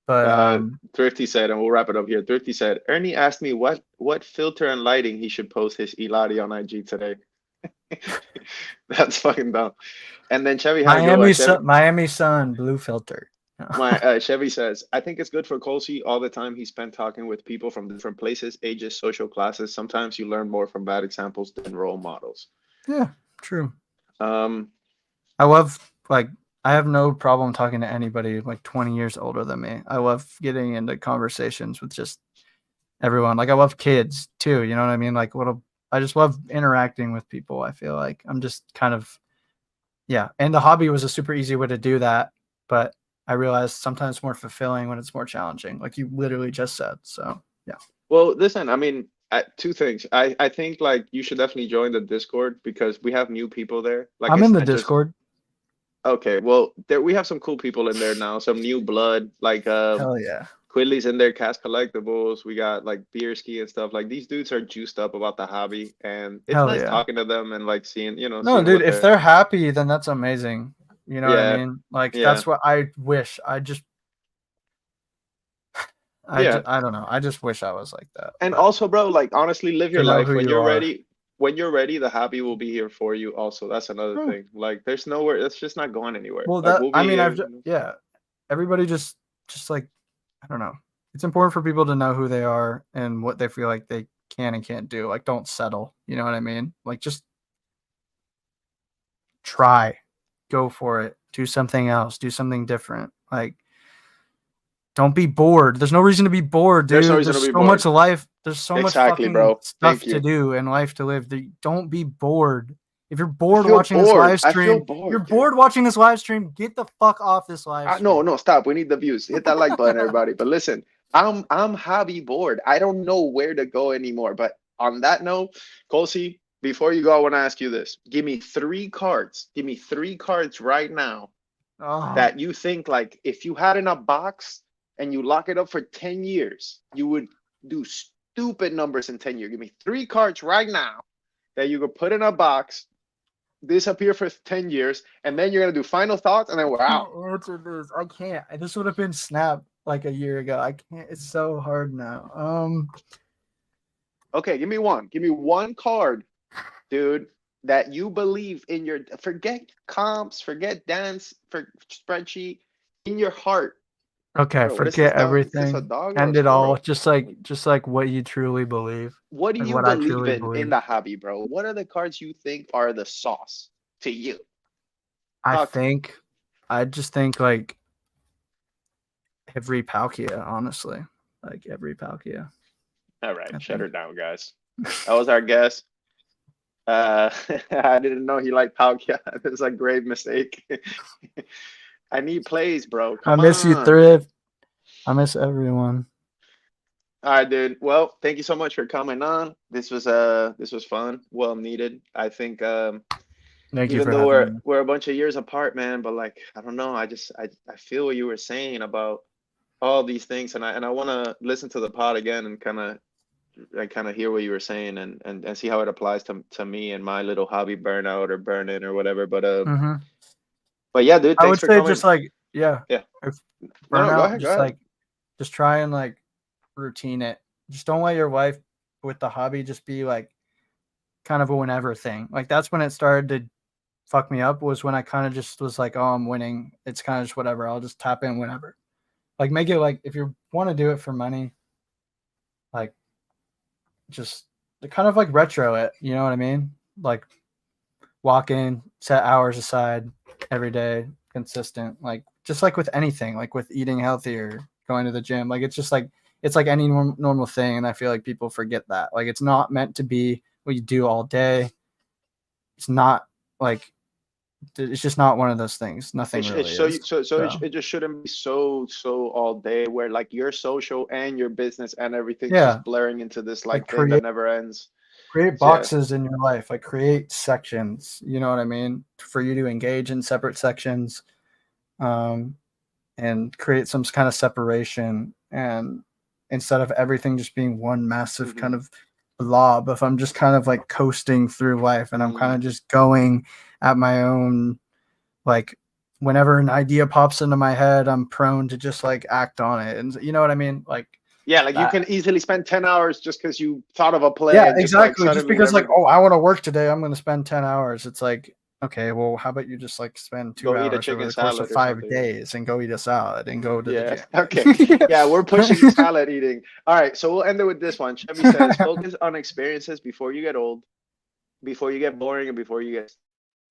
But Thrifty said, and we'll wrap it up here. Thrifty said, Ernie asked me what filter and lighting he should post his Eladi on IG today. That's fucking dumb. And then Chevy had a good one. Miami Sun blue filter. My Chevy says, I think it's good for Colsey all the time he spent talking with people from different places, ages, social classes. Sometimes you learn more from bad examples than role models. Yeah, true. Um, I love like I have no problem talking to anybody like 20 years older than me. I love getting into conversations with just everyone. Like I love kids too, you know what I mean? Like love interacting with people. I feel like I'm just kind of, yeah. And the hobby was a super easy way to do that. But I realized sometimes more fulfilling when it's more challenging, like you literally just said. So, yeah. Well, listen, I mean, two things. I think like you should definitely join the Discord because we have new people there. Like I'm in it's the not just Discord. okay. Well, there we have some cool people in there now. Some new blood, like Hell yeah. Quidley's in there, Cast Collectibles. We got like Beerski and stuff. Like these dudes are juiced up about the hobby, and it's Hell nice yeah. talking to them and like seeing, No, seeing dude, what if they're. they're happy, then that's amazing. You know what I Yeah, mean? Like yeah, that's what I wish. yeah. I don't know. I just wish I was like that. And But also, bro, like honestly, live to your know life who when you you're are. ready. When you're ready, the hobby will be here for you. Also, that's another True. thing. Like, there's nowhere. It's just not going anywhere. Well, Like, that we'll I be mean, here. yeah. Everybody just like I don't know. It's important for people to know who they are and what they feel like they can and can't do. Like, don't settle. You know what I mean? Like, just try, go for it, do something else, do something different. Like, don't be bored. There's no reason to be bored, There's no dude. reason to There's be so much bored. life. There's so much Exactly, fucking bro. stuff Thank to you. do and life to live. Don't be bored. If you're I bored feel watching this bored. live I feel stream, you're bored, dude. bored watching this live stream, get the fuck off this live No, stream. no, stop. We need the views. Hit that like button, everybody. But listen, I'm hobby bored. I don't know where to go anymore. But on that note, Colsey, before you go, I want to ask you this. Give me three cards. Give me three cards right now Oh, that you think like if you had in a box and you lock it up for 10 years, you would do stupid numbers in 10 years. Give me three cards right now that you could put in a box, disappear for 10 years, and then you're going to do final thoughts, and then we're I out. can't answer this. I can't. This would have been Snap like a year ago. I can't. It's so hard now. Okay, give me one. Give me one card, dude, that you believe in your, forget comps, forget dance, for spreadsheet, in your heart. Okay, Bro, what is this forget dog? Is this a everything. dog or a End it all. squirrel? Just like what you truly believe. What do Like you what I believe truly in believe. the hobby, bro? What are the cards you think are the sauce to you? I Talk to me. think I just think like every Palkia, honestly. Like every Palkia. All right, I shut her think. down, guys. That was our guest. Uh, I didn't know he liked Palkia. It was a grave mistake. I need plays, bro. I Come miss you, on. Thrift. I miss everyone. All right, dude. Well, thank you so much for coming on. This was fun, well needed. I think Thank you even for though having we're me. we're a bunch of years apart, man, but like I don't know, I feel what you were saying about all these things, and I want to listen to the pod again and kind of hear what you were saying and see how it applies to me and my little hobby burnout or burn in or whatever. Mm-hmm. But yeah, dude, I thanks would for say just coming. like, yeah, Yeah. if No, no, go burnout, ahead, go ahead. just try and like routine it. Just don't let your life with the hobby just be like kind of a whenever thing. Like that's when it started to fuck me up was when I kind of just was like, oh, I'm winning. It's kind of just whatever. I'll just tap in whenever. Like make it like if you want to do it for money, like just kind of like retro it. You know what I mean? Like walk in, set hours aside every day, consistent. Like just like with anything, like with eating healthy or going to the gym. Like it's like any normal thing, and I feel like people forget that. Like it's not meant to be what you do all day. It's not like it's just not one of those things. Nothing It's really is. So it just shouldn't be so all day where like your social and your business and everything's yeah, just blaring into this like like thing that never ends. create So, yeah. boxes in your life. Like create sections. You know what I mean? For you to engage in separate sections. Um, and create some kind of separation and instead of everything just being one massive Hmm. kind of blob if I'm just kind of like coasting through life and I'm kind Mm. of just going at my own like whenever an idea pops into my head I'm prone to just like act on it and you know what I mean like Yeah, like you that can easily spend 10 hours just because you thought of a play yeah and just like exactly just suddenly because like everything. oh I want to work today I'm going to spend 10 hours it's like okay well how about you just like spend Go two eat a hours over chicken the course of salad or 5 something. days and go eat a salad and go to the Yeah. gym Okay. Yeah, we're pushing salad eating. All right, so we'll end it with this one. Chevy says, focus on experiences before you get old, before you get boring, and before you get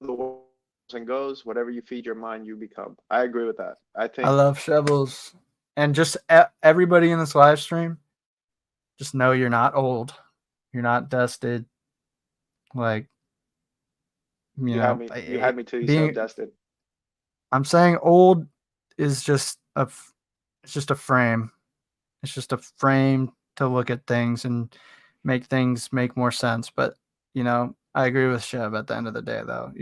the world and goes. Whatever you feed your mind, you become. I agree with that. I I think love shovels. And just everybody in this live stream, just know you're not old. You're not dusted. Like, You had me. You had me till you said being, Dustin. I'm saying old is just it's just a frame. It's just a frame to look at things and make things make more sense. But I agree with Chev. At the end of the day, though,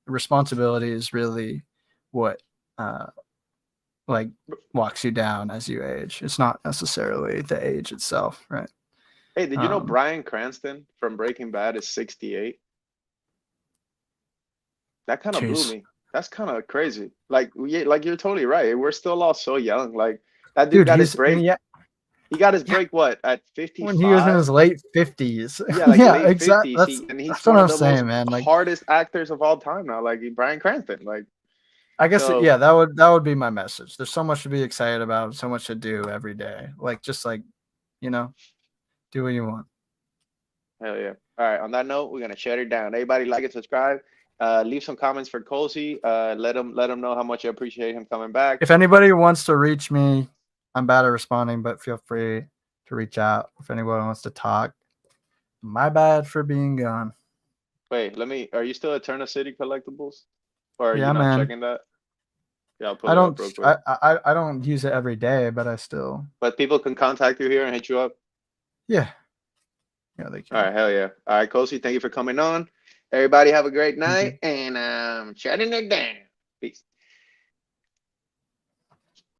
responsibility is really what like walks you down as you age. It's not necessarily the age itself, right? Hey, did you know Bryan Cranston from Breaking Bad is 68? That kind of blew Jeez. me. That's kind of crazy. Like, like you're totally right. We're still all so young. Like that dude Dude, got his he's break. yeah, He got his yeah, break what at when he was in 55? his late 50s. Yeah, like Yeah, late exactly. 50s. And he's That's what one of I'm the most saying, man. Like, hardest actors of all time now. Like Bryan Cranston. Like I guess so. yeah, that would be my message. There's so much to be excited about, so much to do every day. Like, just like, you know, do what you want. Hell yeah. All right. On that note, we're gonna shut it down. Everybody like and subscribe. Leave some comments for Colsey. Let him know how much you appreciate him coming back. If anybody wants to reach me, I'm bad at responding, but feel free to reach out if anyone wants to talk. My bad for being gone. Wait, are you still at Turner City Collectibles? Or are you Yeah, not man. checking that? Yeah, I'll pull I it up don't real quick. I don't use it every day, but I still But people can contact you here and hit you up. yeah. Yeah, they All can. right, hell yeah. All right, Kosi, thank you for coming on. Everybody have a great Thank you. night and shutting it down. Peace.